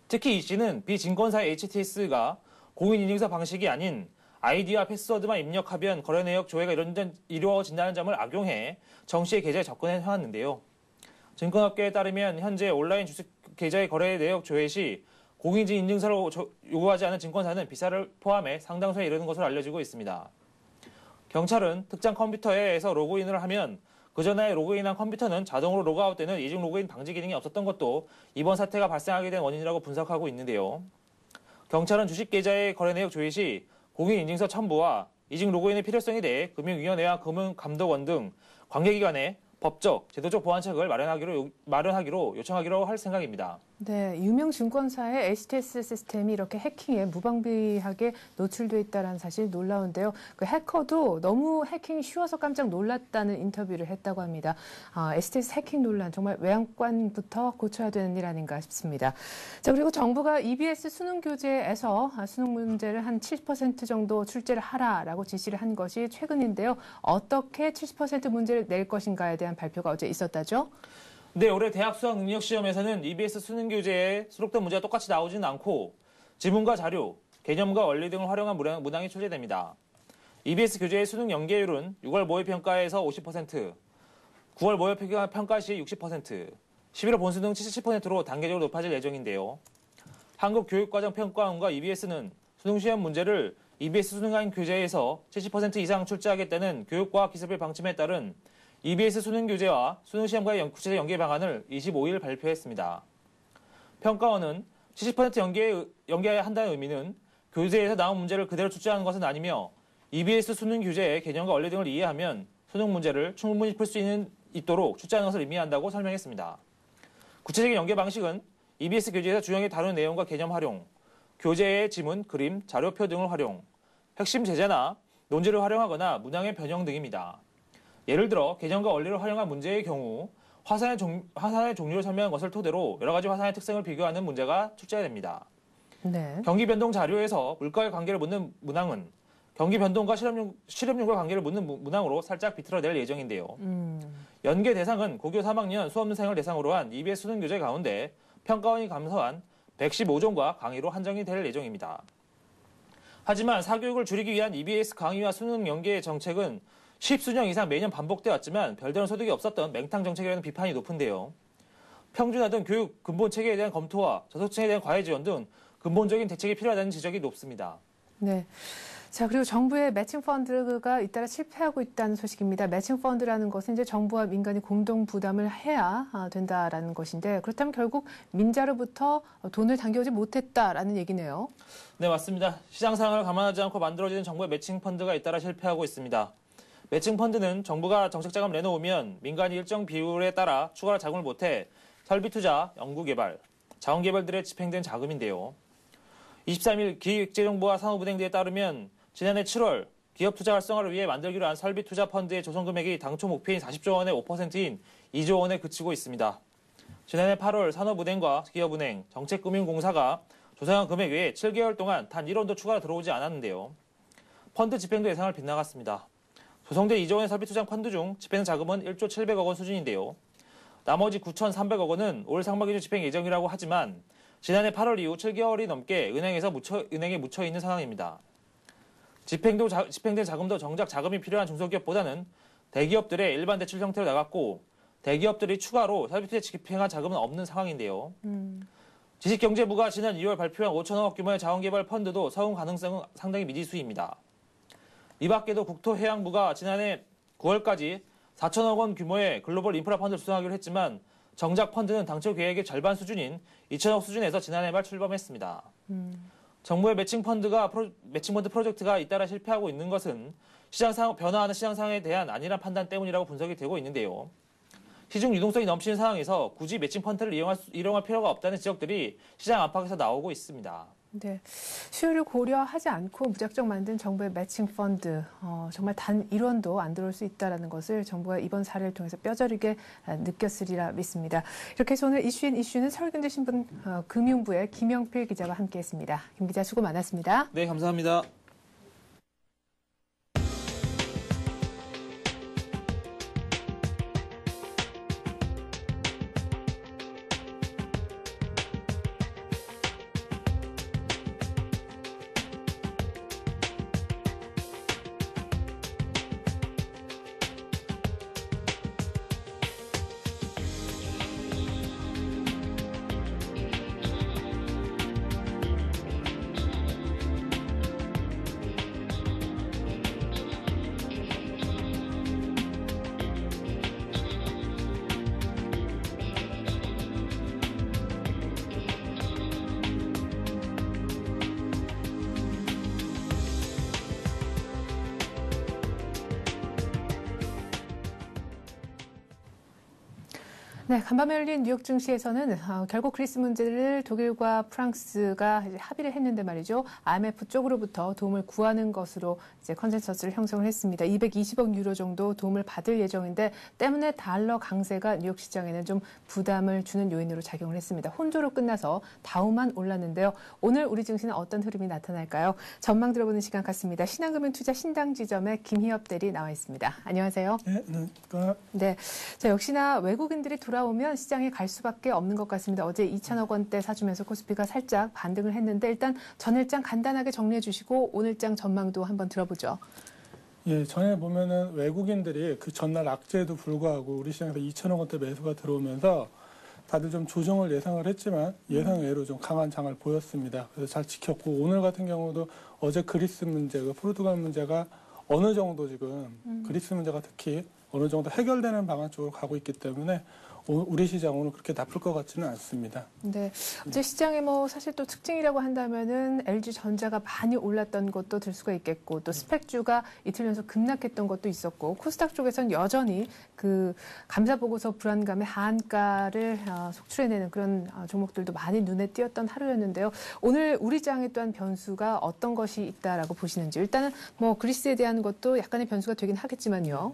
특히 이 씨는 비증권사의 HTS가 공인인증서 방식이 아닌 아이디와 패스워드만 입력하면 거래 내역 조회가 이루어진다는 점을 악용해 정 씨의 계좌에 접근해 왔는데요. 증권업계에 따르면 현재 온라인 주식 계좌의 거래 내역 조회 시 공인인증 인증서를 요구하지 않은 증권사는 비사를 포함해 상당수에 이르는 것으로 알려지고 있습니다. 경찰은 특정 컴퓨터에서 로그인을 하면 그 전에 로그인한 컴퓨터는 자동으로 로그아웃되는 이중 로그인 방지 기능이 없었던 것도 이번 사태가 발생하게 된 원인이라고 분석하고 있는데요. 경찰은 주식 계좌의 거래 내역 조회 시 공인인증서 첨부와 이중 로그인의 필요성에 대해 금융위원회와 금융감독원 등 관계기관에 법적, 제도적 보완책을 마련하기로 요청하기로 할 생각입니다. 네, 유명 증권사의 HTS 시스템이 이렇게 해킹에 무방비하게 노출돼 있다는 사실 놀라운데요. 그 해커도 너무 해킹이 쉬워서 깜짝 놀랐다는 인터뷰를 했다고 합니다. HTS 해킹 논란 정말 외양간부터 고쳐야 되는 일 아닌가 싶습니다. 자, 그리고 정부가 EBS 수능 교재에서 수능 문제를 한 70% 정도 출제를 하라라고 지시를 한 것이 최근인데요. 어떻게 70% 문제를 낼 것인가에 대한 발표가 어제 있었다죠? 네, 올해 대학 수학 능력 시험에서는 EBS 수능 교재에 수록된 문제가 똑같이 나오지는 않고 지문과 자료, 개념과 원리 등을 활용한 문항이 출제됩니다. EBS 교재의 수능 연계율은 6월 모의평가에서 50%, 9월 모의평가 시 60%, 11월 본수능 77%로 단계적으로 높아질 예정인데요. 한국교육과정평가원과 EBS는 수능시험 문제를 EBS 수능한 교재에서 70% 이상 출제하겠다는 교육과학기술부 방침에 따른 EBS 수능교재와 수능시험과의 구체적 연계 방안을 25일 발표했습니다. 평가원은 70% 연계한다는 의미는 교재에서 나온 문제를 그대로 출제하는 것은 아니며 EBS 수능교재의 개념과 원리 등을 이해하면 수능 문제를 충분히 풀 수 있도록 출제하는 것을 의미한다고 설명했습니다. 구체적인 연계 방식은 EBS 교재에서 주요하게 다루는 내용과 개념 활용, 교재의 지문, 그림, 자료표 등을 활용, 핵심 제재나 논지를 활용하거나 문항의 변형 등입니다. 예를 들어 개념과 원리를 활용한 문제의 경우 화산의 종류를 설명한 것을 토대로 여러 가지 화산의 특성을 비교하는 문제가 출제됩니다. 네. 경기 변동 자료에서 물가의 관계를 묻는 문항은 경기 변동과 실험용과 관계를 묻는 문항으로 살짝 비틀어낼 예정인데요. 연계 대상은 고교 3학년 수험생을 대상으로 한 EBS 수능 교재 가운데 평가원이 감사한 115종과 강의로 한정이 될 예정입니다. 하지만 사교육을 줄이기 위한 EBS 강의와 수능 연계 정책은 10수년 이상 매년 반복되어 왔지만 별다른 소득이 없었던 맹탕 정책이라는 비판이 높은데요. 평준화된 교육 근본 체계에 대한 검토와 저소득층에 대한 과외 지원 등 근본적인 대책이 필요하다는 지적이 높습니다. 네. 자, 그리고 정부의 매칭 펀드가 잇따라 실패하고 있다는 소식입니다. 매칭 펀드라는 것은 이제 정부와 민간이 공동 부담을 해야 된다라는 것인데 그렇다면 결국 민자로부터 돈을 당겨오지 못했다라는 얘기네요. 네, 맞습니다. 시장 상황을 감안하지 않고 만들어지는 정부의 매칭 펀드가 잇따라 실패하고 있습니다. 매칭 펀드는 정부가 정책 자금 내놓으면 민간이 일정 비율에 따라 추가로 자금을 못해 설비 투자, 연구 개발, 자원 개발들에 집행된 자금인데요. 23일 기획재정부와 산업은행들에 따르면 지난해 7월 기업 투자 활성화를 위해 만들기로 한 설비 투자 펀드의 조성 금액이 당초 목표인 40조 원의 5%인 2조 원에 그치고 있습니다. 지난해 8월 산업은행과 기업은행, 정책금융공사가 조성한 금액 외에 7개월 동안 단 1원도 추가로 들어오지 않았는데요. 펀드 집행도 예상을 빗나갔습니다. 조성된 2조 원의 설비 투자 펀드 중 집행 자금은 1조 700억 원 수준인데요. 나머지 9,300억 원은 올 상반기 중 집행 예정이라고 하지만 지난해 8월 이후 7개월이 넘게 은행에 묻혀 있는 상황입니다. 집행된 자금도 정작 자금이 필요한 중소기업보다는 대기업들의 일반 대출 형태로 나갔고 대기업들이 추가로 설비 투자에 집행한 자금은 없는 상황인데요. 지식경제부가 지난 2월 발표한 5천억 규모의 자원개발 펀드도 사용 가능성은 상당히 미지수입니다. 이 밖에도 국토해양부가 지난해 9월까지 4천억 원 규모의 글로벌 인프라 펀드를 조성하기로 했지만 정작 펀드는 당초 계획의 절반 수준인 2천억 수준에서 지난해 말 출범했습니다. 정부의 매칭 펀드 프로젝트가 잇따라 실패하고 있는 것은 변화하는 시장 상황에 대한 안일한 판단 때문이라고 분석이 되고 있는데요. 시중 유동성이 넘치는 상황에서 굳이 매칭 펀드를 이용할 필요가 없다는 지적들이 시장 안팎에서 나오고 있습니다. 네, 수요를 고려하지 않고 무작정 만든 정부의 매칭 펀드, 정말 단 1원도 안 들어올 수 있다는 것을 정부가 이번 사례를 통해서 뼈저리게 느꼈으리라 믿습니다. 이렇게 해서 오늘 이슈는 서울경제신문 금융부의 김영필 기자와 함께했습니다. 김 기자 수고 많았습니다. 네, 감사합니다. 네, 간밤에 열린 뉴욕 증시에서는 결국 그리스 문제를 독일과 프랑스가 이제 합의를 했는데 말이죠. IMF 쪽으로부터 도움을 구하는 것으로 이제 컨센서스를 형성을 했습니다. 220억 유로 정도 도움을 받을 예정인데 때문에 달러 강세가 뉴욕 시장에는 좀 부담을 주는 요인으로 작용을 했습니다. 혼조로 끝나서 다우만 올랐는데요. 오늘 우리 증시는 어떤 흐름이 나타날까요? 전망 들어보는 시간 갖습니다. 신한금융투자 신당지점의 김희엽 대리 나와 있습니다. 안녕하세요. 네, 안녕하십니까. 네, 자, 역시나 외국인들이 돌아오면 시장에 갈 수밖에 없는 것 같습니다. 어제 2천억 원대 사주면서 코스피가 살짝 반등을 했는데 일단 전일장 간단하게 정리해 주시고 오늘장 전망도 한번 들어보죠. 예, 전에 보면은 외국인들이 그 전날 악재에도 불구하고 우리 시장에서 2천억 원대 매수가 들어오면서 다들 좀 조정을 예상을 했지만 예상 외로 좀 강한 장을 보였습니다. 그래서 잘 지켰고 오늘 같은 경우도 어제 그리스 문제, 포르투갈 문제가 어느 정도 지금 그리스 문제가 특히 어느 정도 해결되는 방안 쪽으로 가고 있기 때문에 우리 시장 오늘 그렇게 나쁠 것 같지는 않습니다. 네, 어제 시장의 뭐 사실 또 특징이라고 한다면은 LG 전자가 많이 올랐던 것도 들 수가 있겠고 또 스펙주가 이틀 연속 급락했던 것도 있었고 코스닥 쪽에서는 여전히 그 감사 보고서 불안감에 하한가를 속출해내는 그런 종목들도 많이 눈에 띄었던 하루였는데요. 오늘 우리 장에 또한 변수가 어떤 것이 있다라고 보시는지 일단은 뭐 그리스에 대한 것도 약간의 변수가 되긴 하겠지만요.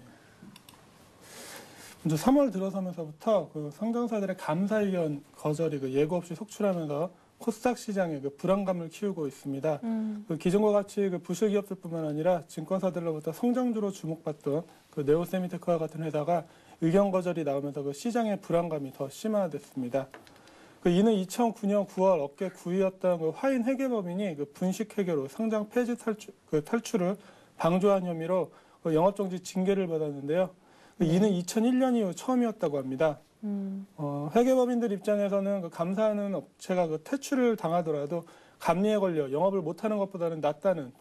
먼저 3월 들어서면서부터 그 상장사들의 감사 의견 거절이 그 예고 없이 속출하면서 코스닥 시장에 그 불안감을 키우고 있습니다. 그 기존과 같이 그 부실 기업들뿐만 아니라 증권사들로부터 성장주로 주목받던 그 네오세미테크와 같은 회사가 의견 거절이 나오면서 그 시장의 불안감이 더 심화됐습니다. 그 이는 2009년 9월 업계 9위였던 그 화인 회계법인이 그 분식 회계로 상장 폐지 탈출을 방조한 혐의로 그 영업정지 징계를 받았는데요. 이는 2001년 이후 처음이었다고 합니다. 회계법인들 입장에서는 그 감사하는 업체가 그 퇴출을 당하더라도 감리에 걸려 영업을 못하는 것보다는 낫다는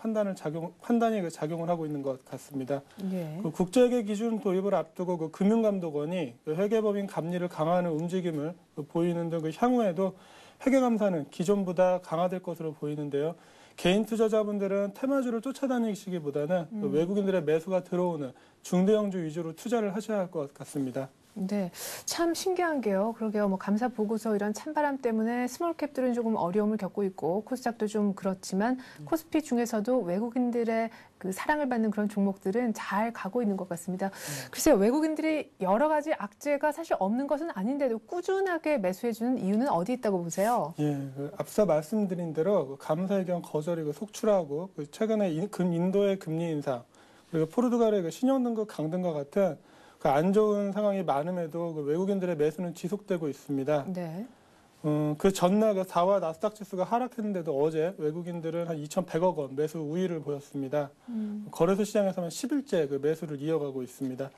판단이 작용을 하고 있는 것 같습니다. 예. 그 국제회계 기준 도입을 앞두고 그 금융감독원이 그 회계법인 감리를 강화하는 움직임을 보이는 등 그 향후에도 회계감사는 기존보다 강화될 것으로 보이는데요. 개인 투자자분들은 테마주를 쫓아다니시기보다는 그 외국인들의 매수가 들어오는 중대형주 위주로 투자를 하셔야 할 것 같습니다. 네, 참 신기한 게요. 그러게요. 뭐 감사 보고서 이런 찬바람 때문에 스몰캡들은 조금 어려움을 겪고 있고 코스닥도 좀 그렇지만 코스피 중에서도 외국인들의 그 사랑을 받는 그런 종목들은 잘 가고 있는 것 같습니다. 글쎄요, 외국인들이 여러 가지 악재가 사실 없는 것은 아닌데도 꾸준하게 매수해주는 이유는 어디 있다고 보세요? 예, 앞서 말씀드린 대로 그 감사 의견 거절이 속출하고 최근에 인도의 금리 인상 그리고 포르투갈의 신용등급 강등과 같은 그 안 좋은 상황이 많음에도 그 외국인들의 매수는 지속되고 있습니다. 네. 그 전날 그 4와 나스닥 지수가 하락했는데도 어제 외국인들은 한 2,100억 원 매수 우위를 보였습니다. 거래소 시장에서만 10일째 그 매수를 이어가고 있습니다.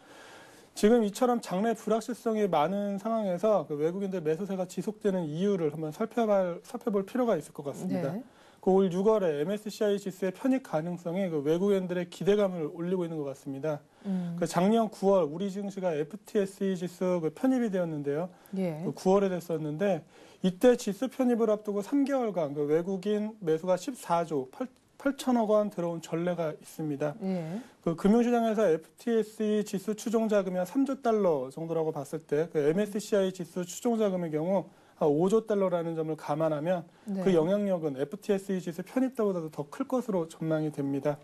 지금 이처럼 장내 불확실성이 많은 상황에서 그 외국인들 매수세가 지속되는 이유를 한번 살펴볼 필요가 있을 것 같습니다. 네. 그 올 6월에 MSCI 지수의 편입 가능성이 그 외국인들의 기대감을 올리고 있는 것 같습니다. 그 작년 9월 우리 증시가 FTSE 지수 그 편입이 되었는데요. 예. 그 9월에 됐었는데 이때 지수 편입을 앞두고 3개월간 그 외국인 매수가 14조 8천억 원 들어온 전례가 있습니다. 예. 그 금융시장에서 FTSE 지수 추종 자금이 한 3조 달러 정도라고 봤을 때 그 MSCI 지수 추종 자금의 경우 한 5조 달러라는 점을 감안하면 네. 그 영향력은 FTSE 지수 편입 때보다도 더 클 것으로 전망이 됩니다.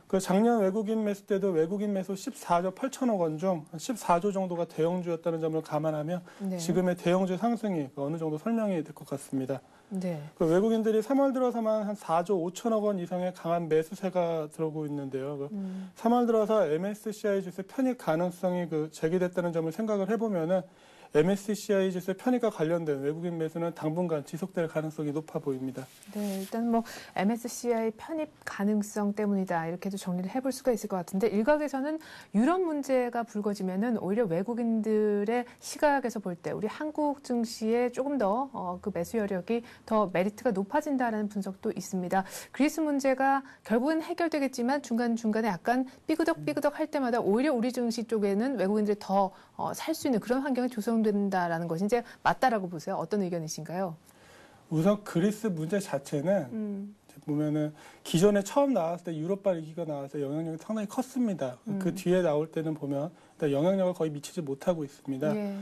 그 작년 외국인 매수 때도 외국인 매수 14조 8천억 원 중 14조 정도가 대형주였다는 점을 감안하면 네. 지금의 대형주 상승이 어느 정도 설명이 될 것 같습니다. 네. 그 외국인들이 3월 들어서만 한 4조 5천억 원 이상의 강한 매수세가 들어오고 있는데요. 3월 들어서 MSCI 지수 편입 가능성이 제기됐다는 점을 생각을 해보면은 MSCI 지수 편입과 관련된 외국인 매수는 당분간 지속될 가능성이 높아 보입니다. 네, 일단 뭐 MSCI 편입 가능성 때문이다 이렇게도 정리를 해볼 수가 있을 것 같은데 일각에서는 유럽 문제가 불거지면은 오히려 외국인들의 시각에서 볼 때 우리 한국 증시에 조금 더 그 매수 여력이 더 메리트가 높아진다라는 분석도 있습니다. 그리스 문제가 결국은 해결되겠지만 중간중간에 약간 삐그덕 할 때마다 오히려 우리 증시 쪽에는 외국인들이 더 살 수 있는 그런 환경이 조성된다라는 것이 이제 맞다라고 보세요. 어떤 의견이신가요? 우선 그리스 문제 자체는 보면은 기존에 처음 나왔을 때 유럽발 위기가 나와서 영향력이 상당히 컸습니다. 그 뒤에 나올 때는 보면 영향력을 거의 미치지 못하고 있습니다. 예.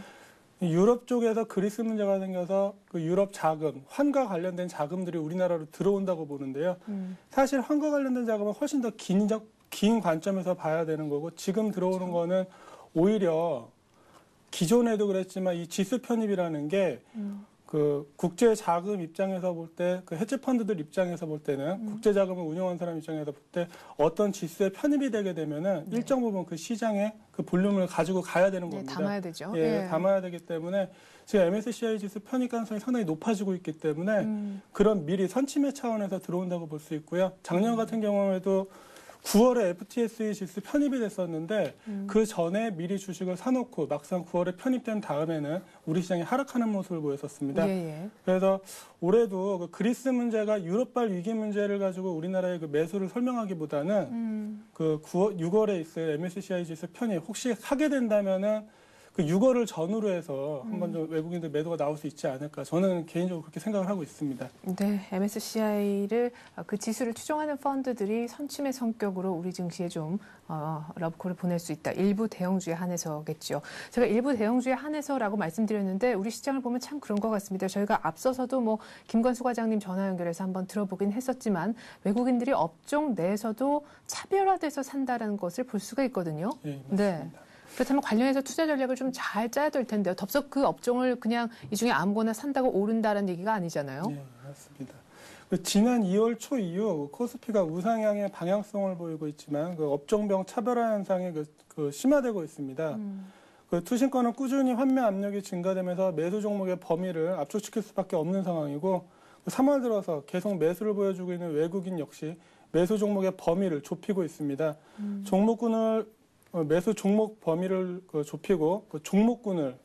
유럽 쪽에서 그리스 문제가 생겨서 그 유럽 자금, 환과 관련된 자금들이 우리나라로 들어온다고 보는데요. 사실 환과 관련된 자금은 훨씬 더 긴 관점에서 봐야 되는 거고 지금 들어오는 그렇죠. 거는 오히려 기존에도 그랬지만 이 지수 편입이라는 게 그 국제 자금 입장에서 볼 때 그 헤지 펀드들 입장에서 볼 때는 국제 자금을 운영하는 사람 입장에서 볼 때 어떤 지수에 편입이 되게 되면은 네. 일정 부분 그 시장에 그 볼륨을 가지고 가야 되는 네, 겁니다. 담아야 되죠. 예, 예. 담아야 되기 때문에 지금 MSCI 지수 편입 가능성이 상당히 높아지고 있기 때문에 그런 미리 선침해 차원에서 들어온다고 볼 수 있고요. 작년 같은 경우에도 9월에 FTSE 지수 편입이 됐었는데 그 전에 미리 주식을 사놓고 막상 9월에 편입된 다음에는 우리 시장이 하락하는 모습을 보였었습니다. 그래서 올해도 그 그리스 문제가 유럽발 위기 문제를 가지고 우리나라의 그 매수를 설명하기보다는 그 6월에 있을 MSCI 지수 편입 혹시 하게 된다면은 그 6월을 전후로 해서 한번 좀 외국인들 매도가 나올 수 있지 않을까 저는 개인적으로 그렇게 생각을 하고 있습니다. 네, MSCI를 그 지수를 추종하는 펀드들이 선침의 성격으로 우리 증시에 좀 러브콜을 보낼 수 있다. 일부 대형주에 한해서겠죠. 제가 일부 대형주에 한해서라고 말씀드렸는데 우리 시장을 보면 참 그런 것 같습니다. 저희가 앞서서도 뭐 김건수 과장님 전화 연결해서 한번 들어보긴 했었지만 외국인들이 업종 내에서도 차별화돼서 산다라는 것을 볼 수가 있거든요. 네, 맞습니다. 그렇다면 관련해서 투자 전략을 좀 잘 짜야 될 텐데요. 덥석 그 업종을 그냥 이 중에 아무거나 산다고 오른다는 얘기가 아니잖아요. 네, 맞습니다. 지난 2월 초 이후 코스피가 우상향의 방향성을 보이고 있지만 그 업종별 차별화 현상이 심화되고 있습니다. 그 투신권은 꾸준히 환매 압력이 증가되면서 매수 종목의 범위를 압축시킬 수밖에 없는 상황이고 3월 들어서 계속 매수를 보여주고 있는 외국인 역시 매수 종목의 범위를 좁히고 있습니다. 종목군을 매수 종목 범위를 좁히고 종목군을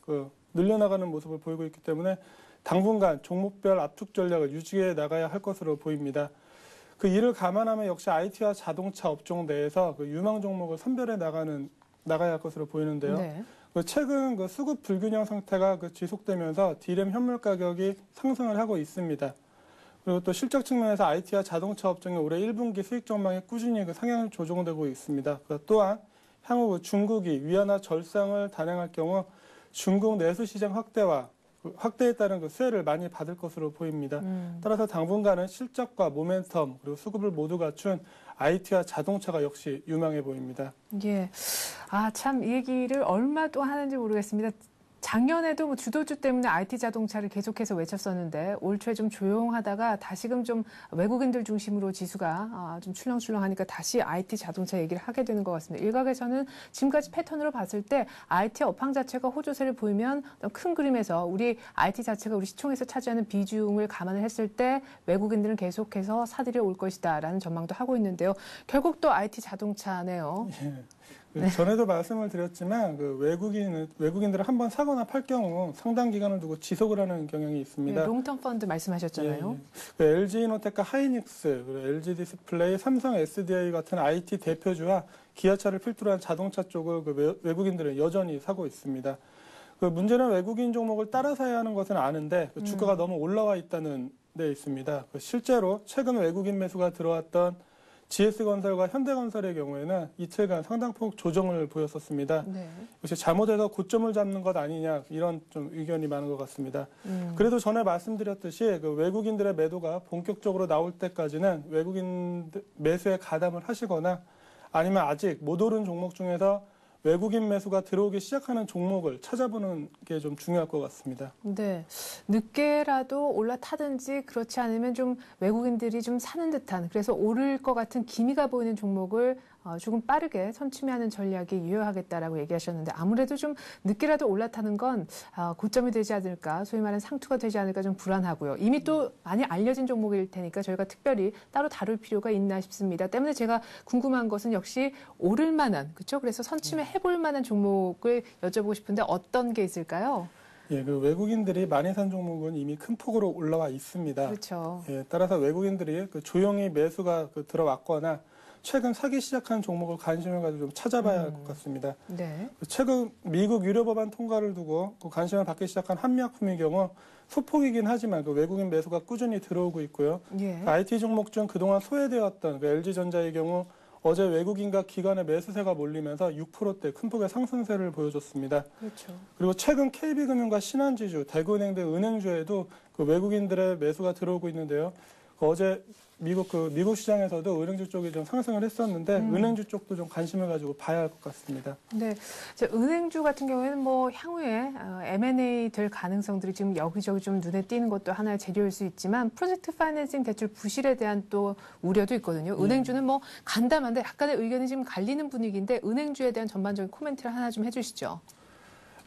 늘려나가는 모습을 보이고 있기 때문에 당분간 종목별 압축 전략을 유지해 나가야 할 것으로 보입니다. 그 이를 감안하면 역시 IT와 자동차 업종 내에서 그 유망 종목을 선별해 나가야 할 것으로 보이는데요. 네. 최근 수급 불균형 상태가 지속되면서 D램 현물 가격이 상승을 하고 있습니다. 그리고 또 실적 측면에서 IT와 자동차 업종의 올해 1분기 수익 전망이 꾸준히 상향 조정되고 있습니다. 또한 향후 중국이 위안화 절상을 단행할 경우 중국 내수 시장 확대에 따른 수혜를 많이 받을 것으로 보입니다. 따라서 당분간은 실적과 모멘텀 그리고 수급을 모두 갖춘 IT와 자동차가 역시 유망해 보입니다. 예, 참 이 얘기를 얼마 또 하는지 모르겠습니다. 작년에도 뭐 주도주 때문에 IT 자동차를 계속해서 외쳤었는데 올 초에 좀 조용하다가 다시금 좀 외국인들 중심으로 지수가 좀 출렁출렁하니까 다시 IT 자동차 얘기를 하게 되는 것 같습니다. 일각에서는 지금까지 패턴으로 봤을 때 IT 업황 자체가 호조세를 보이면 큰 그림에서 우리 IT 자체가 우리 시총에서 차지하는 비중을 감안을 했을 때 외국인들은 계속해서 사들여 올 것이다라는 전망도 하고 있는데요. 결국 또 IT 자동차네요. 예. 전에도 말씀을 드렸지만 외국인들을 한번 사거나 팔 경우 상당 기간을 두고 지속을 하는 경향이 있습니다. 네, 롱텀 펀드 말씀하셨잖아요. LG이노텍과 하이닉스, LG 디스플레이, 삼성 SDI 같은 IT 대표주와 기아차를 필두로 한 자동차 쪽을 외국인들은 여전히 사고 있습니다. 문제는 외국인 종목을 따라 사야 하는 것은 아는데 주가가 너무 올라와 있다는 데 있습니다. 실제로 최근 외국인 매수가 들어왔던 GS건설과 현대건설의 경우에는 이틀간 상당폭 조정을 보였었습니다. 네. 역시 잘못해서 고점을 잡는 것 아니냐 이런 좀 의견이 많은 것 같습니다. 그래도 전에 말씀드렸듯이 외국인들의 매도가 본격적으로 나올 때까지는 외국인 매수에 가담을 하시거나 아니면 아직 못 오른 종목 중에서 외국인 매수가 들어오기 시작하는 종목을 찾아보는 게 좀 중요할 것 같습니다. 네. 늦게라도 올라타든지 그렇지 않으면 좀 외국인들이 좀 사는 듯한 그래서 오를 것 같은 기미가 보이는 종목을 조금 빠르게 선취하는 전략이 유효하겠다라고 얘기하셨는데 아무래도 좀 늦게라도 올라타는 건 고점이 되지 않을까 소위 말하는 상투가 되지 않을까 좀 불안하고요. 이미 또 많이 알려진 종목일 테니까 저희가 특별히 따로 다룰 필요가 있나 싶습니다. 때문에 제가 궁금한 것은 역시 오를 만한 그렇죠? 그래서 선취해 볼 만한 종목을 여쭤보고 싶은데 어떤 게 있을까요? 예, 외국인들이 많이 산 종목은 이미 큰 폭으로 올라와 있습니다. 그렇죠. 예, 따라서 외국인들이 조용히 매수가 들어왔거나 최근 사기 시작한 종목을 관심을 가지고 좀 찾아봐야 할 것 같습니다. 네. 최근 미국 유료 법안 통과를 두고 관심을 받기 시작한 한미약품의 경우 소폭이긴 하지만 외국인 매수가 꾸준히 들어오고 있고요. 예. IT 종목 중 그동안 소외되었던 LG전자의 경우 어제 외국인과 기관의 매수세가 몰리면서 6%대 큰 폭의 상승세를 보여줬습니다. 그렇죠. 그리고 최근 KB금융과 신한지주, 대구은행 등 은행주에도 외국인들의 매수가 들어오고 있는데요. 어제 미국 시장에서도 은행주 쪽이 좀 상승을 했었는데 은행주 쪽도 좀 관심을 가지고 봐야 할 것 같습니다. 네, 은행주 같은 경우에는 뭐 향후에 M&A 될 가능성들이 지금 여기저기 좀 눈에 띄는 것도 하나의 재료일 수 있지만 프로젝트 파이낸싱 대출 부실에 대한 또 우려도 있거든요. 은행주는 뭐 간담한데 약간의 의견이 지금 갈리는 분위기인데 은행주에 대한 전반적인 코멘트를 하나 좀 해주시죠.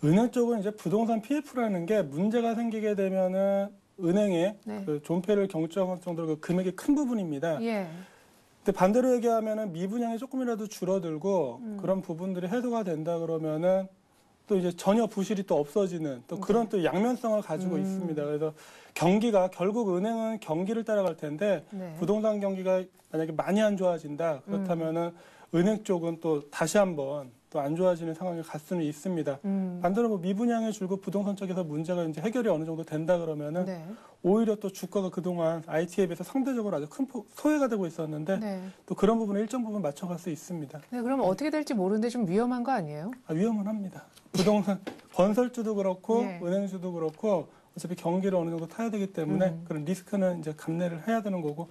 은행 쪽은 이제 부동산 PF라는 게 문제가 생기게 되면은 은행에 네. 존폐를 경정할 정도로 금액이 큰 부분입니다. 예. 근데 반대로 얘기하면은 미분양이 조금이라도 줄어들고 그런 부분들이 해소가 된다 그러면은 또 이제 전혀 부실이 또 없어지는 또 그런 또 양면성을 가지고 있습니다. 그래서 경기가 결국 은행은 경기를 따라갈 텐데 네. 부동산 경기가 만약에 많이 안 좋아진다 그렇다면은 은행 쪽은 또 다시 한번 또 안 좋아지는 상황에 갈 수는 있습니다. 반대로 뭐 미분양이 줄고 부동산 쪽에서 문제가 이제 해결이 어느 정도 된다 그러면은 네. 오히려 또 주가가 그동안 IT에 비해서 상대적으로 아주 큰 소외가 되고 있었는데 네. 또 그런 부분을 일정 부분 맞춰갈 수 있습니다. 네, 그럼 어떻게 될지 모르는데 좀 위험한 거 아니에요? 위험은 합니다. 부동산 건설주도 그렇고 예. 은행주도 그렇고 어차피 경기를 어느 정도 타야 되기 때문에 그런 리스크는 이제 감내를 해야 되는 거고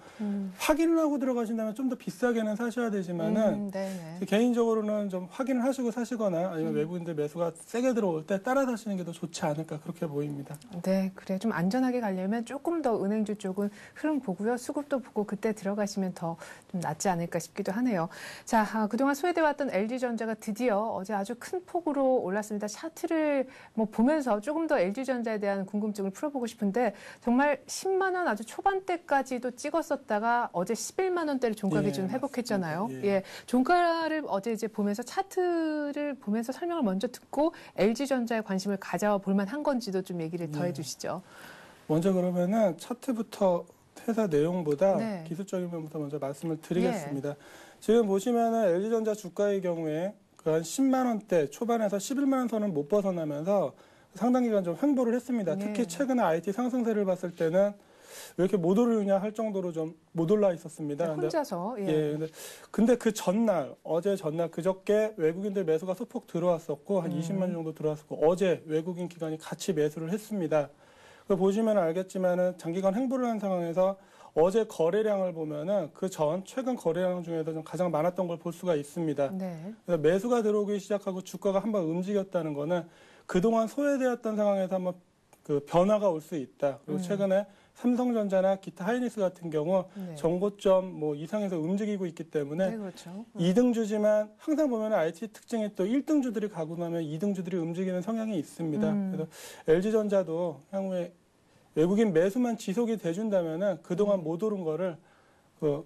확인을 하고 들어가신다면 좀 더 비싸게는 사셔야 되지만은 네네. 개인적으로는 좀 확인을 하시고 사시거나 아니면 외국인들 매수가 세게 들어올 때 따라 사시는 게 더 좋지 않을까 그렇게 보입니다. 네, 그래 좀 안전하게 가려면 조금 더 은행주 쪽은 흐름 보고요, 수급도 보고 그때 들어가시면 더 좀 낫지 않을까 싶기도 하네요. 자, 그동안 소외돼왔던 LG전자가 드디어 어제 아주 큰 폭으로 올랐습니다. 차트를 뭐 보면서 조금 더 LG전자에 대한 궁금증을 풀어보고 싶은데 정말 10만 원 아주 초반대까지도 찍었었다가 어제 11만 원대를 종가 예, 기준 회복했잖아요. 맞습니다. 예, 종가를 어제 이제 보면서 차트를 보면서 설명을 먼저 듣고 LG전자에 관심을 가져볼 만한 건지도 좀 얘기를 더 해주시죠. 먼저 그러면은 차트부터 회사 내용보다 네. 기술적인 면부터 먼저 말씀을 드리겠습니다. 지금 보시면은 LG전자 주가의 경우에 그 한 10만 원대 초반에서 11만 원 선은 못 벗어나면서 상당 기간 좀 횡보를 했습니다. 네. 특히 최근에 IT 상승세를 봤을 때는 왜 이렇게 못 오르냐 할 정도로 좀 못 올라 있었습니다. 혼자서 근데 그 전날, 어제 전날 그저께 외국인들 매수가 소폭 들어왔었고 한 20만 정도 들어왔었고 어제 외국인 기관이 같이 매수를 했습니다. 그 보시면 알겠지만은 장기간 횡보를 한 상황에서 어제 거래량을 보면은 그 전 최근 거래량 중에서 좀 가장 많았던 걸 볼 수가 있습니다. 네. 그래서 매수가 들어오기 시작하고 주가가 한번 움직였다는 거는 그동안 소외되었던 상황에서 한번 그 변화가 올 수 있다. 그리고 최근에 삼성전자나 기타 하이닉스 같은 경우 네. 정고점 뭐 이상에서 움직이고 있기 때문에 네, 그렇죠. 2등주지만 항상 보면 IT 특징이 또 1등주들이 가고 나면 2등주들이 움직이는 성향이 있습니다. 그래서 LG전자도 향후에 외국인 매수만 지속이 돼준다면은 그동안 못 오른 거를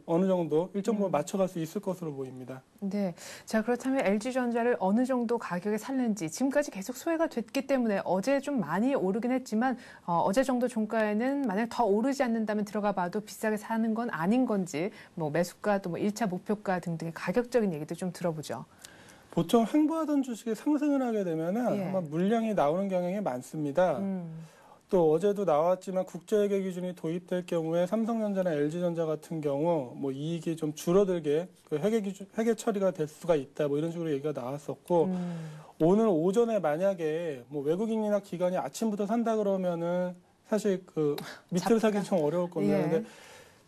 어느 정도 일정 부분 맞춰갈 수 있을 것으로 보입니다. 네. 자, 그렇다면 LG전자를 어느 정도 가격에 살는지 지금까지 계속 소외가 됐기 때문에 어제 좀 많이 오르긴 했지만 어제 정도 종가에는 만약 더 오르지 않는다면 들어가 봐도 비싸게 사는 건 아닌 건지 뭐 매수가 또 뭐 1차 목표가 등등의 가격적인 얘기도 좀 들어보죠. 보통 횡보하던 주식이 상승을 하게 되면은 예. 아마 물량이 나오는 경향이 많습니다. 또 어제도 나왔지만 국제회계 기준이 도입될 경우에 삼성전자나 LG전자 같은 경우 뭐 이익이 좀 줄어들게 그 회계 처리가 될 수가 있다 뭐 이런 식으로 얘기가 나왔었고 오늘 오전에 만약에 뭐 외국인이나 기관이 아침부터 산다 그러면은 사실 그 밑으로 사기 좀 어려울 겁니다. 예. 근데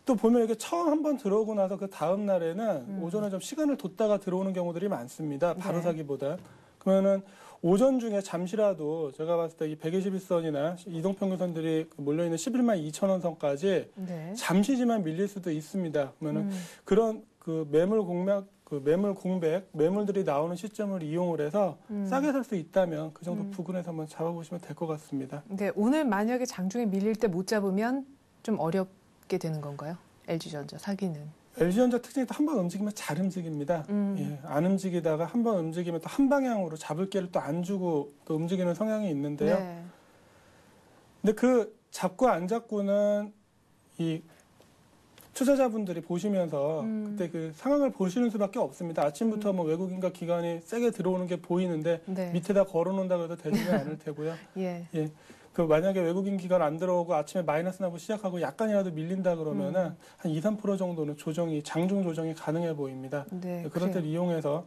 또 보면 이렇게 처음 한번 들어오고 나서 그 다음 날에는 오전에 좀 시간을 뒀다가 들어오는 경우들이 많습니다. 바로 네. 사기보다. 그러면은 오전 중에 잠시라도 제가 봤을 때 이 121선이나 이동평균선들이 몰려있는 11만 2천 원 선까지 네. 잠시지만 밀릴 수도 있습니다. 그러면은 그런 그 매물 공백, 매물들이 나오는 시점을 이용을 해서 싸게 살 수 있다면 그 정도 부근에서 한번 잡아보시면 될 것 같습니다. 네, 오늘 만약에 장중에 밀릴 때 못 잡으면 좀 어렵게 되는 건가요? LG전자 사기는. LG전자 특징이 또 한 번 움직이면 잘 움직입니다. 예, 안 움직이다가 한 번 움직이면 또 한 방향으로 잡을 기회를 또 안 주고 또 움직이는 성향이 있는데요. 네. 근데 그 잡고 안 잡고는 이 투자자분들이 보시면서 그때 그 상황을 보시는 수밖에 없습니다. 아침부터 뭐 외국인과 기관이 세게 들어오는 게 보이는데 네. 밑에다 걸어놓는다고 해도 되지는 않을 테고요. 예. 예. 그 만약에 외국인 기관 안 들어오고 아침에 마이너스 나고 시작하고 약간이라도 밀린다 그러면은 한 2, 3% 정도는 장중 조정이 가능해 보입니다. 네, 그런 그래요. 때를 이용해서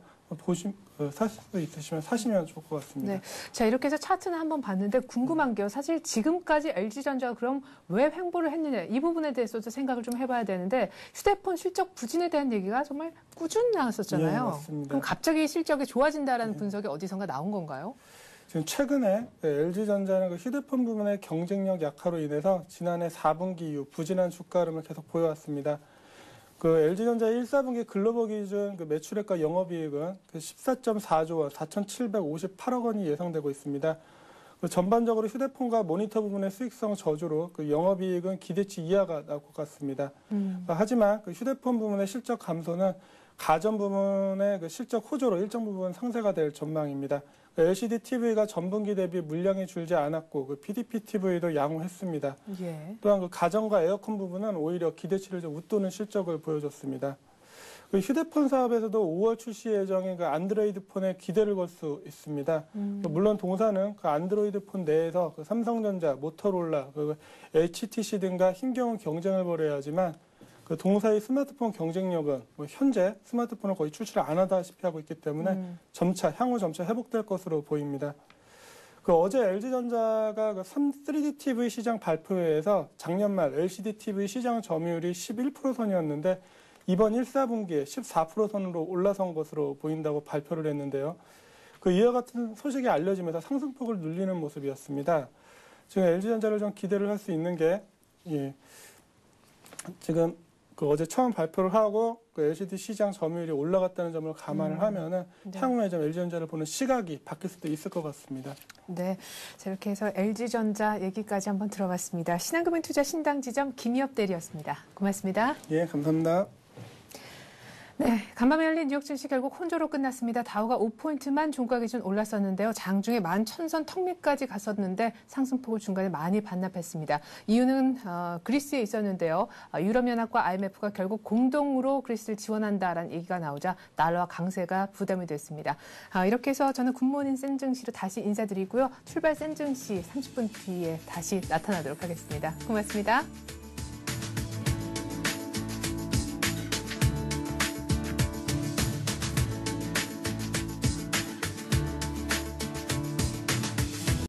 사실 수 있으시면 사시면 좋을 것 같습니다. 네. 자, 이렇게 해서 차트는 한번 봤는데 궁금한 게요. 사실 지금까지 LG전자가 그럼 왜 횡보를 했느냐 이 부분에 대해서도 생각을 좀 해봐야 되는데 휴대폰 실적 부진에 대한 얘기가 정말 꾸준히 나왔었잖아요. 예, 맞습니다. 그럼 갑자기 실적이 좋아진다라는 분석이 어디선가 나온 건가요? 지금 최근에 LG전자는 그 휴대폰 부분의 경쟁력 약화로 인해서 지난해 4분기 이후 부진한 주가 흐름을 계속 보여왔습니다. 그 LG전자 1, 4분기 글로벌 기준 그 매출액과 영업이익은 그 14.4조 원, 4,758억 원이 예상되고 있습니다. 전반적으로 휴대폰과 모니터 부분의 수익성 저조로 영업이익은 기대치 이하가 나올 것 같습니다. 하지만 휴대폰 부분의 실적 감소는 가전 부분의 실적 호조로 일정 부분 상쇄가 될 전망입니다. LCD TV가 전분기 대비 물량이 줄지 않았고 PDP TV도 양호했습니다. 예. 또한 가전과 에어컨 부분은 오히려 기대치를 좀 웃도는 실적을 보여줬습니다. 휴대폰 사업에서도 5월 출시 예정인 안드로이드 폰에 기대를 걸 수 있습니다. 물론 동사는 안드로이드 폰 내에서 삼성전자, 모토로라, HTC 등과 힘겨운 경쟁을 벌여야 하지만 동사의 스마트폰 경쟁력은 현재 스마트폰을 거의 출시를 안 하다시피 하고 있기 때문에 향후 점차 회복될 것으로 보입니다. 어제 LG전자가 3D TV 시장 발표회에서 작년 말 LCD TV 시장 점유율이 11% 선이었는데 이번 1사분기에 14%선으로 올라선 것으로 보인다고 발표를 했는데요. 이와 같은 소식이 알려지면서 상승폭을 눌리는 모습이었습니다. 지금 LG전자를 좀 기대를 할 수 있는 게 지금 어제 처음 발표를 하고 LCD 시장 점유율이 올라갔다는 점을 감안을 하면은 네. 향후에 좀 LG전자를 보는 시각이 바뀔 수도 있을 것 같습니다. 네, 자, 이렇게 해서 LG전자 얘기까지 한번 들어봤습니다. 신한금융투자 신당지점 김희엽 대리였습니다. 고맙습니다. 예, 감사합니다. 네, 간밤에 열린 뉴욕 증시 결국 혼조로 끝났습니다. 다우가 5포인트만 종가 기준 올랐었는데요. 장중에 11,000선 턱 밑까지 갔었는데 상승폭을 중간에 많이 반납했습니다. 이유는 그리스에 있었는데요. 유럽연합과 IMF가 결국 공동으로 그리스를 지원한다라는 얘기가 나오자 달러와 강세가 부담이 됐습니다. 이렇게 해서 저는 굿모닝 센증시로 다시 인사드리고요. 출발 센증시 30분 뒤에 다시 나타나도록 하겠습니다. 고맙습니다.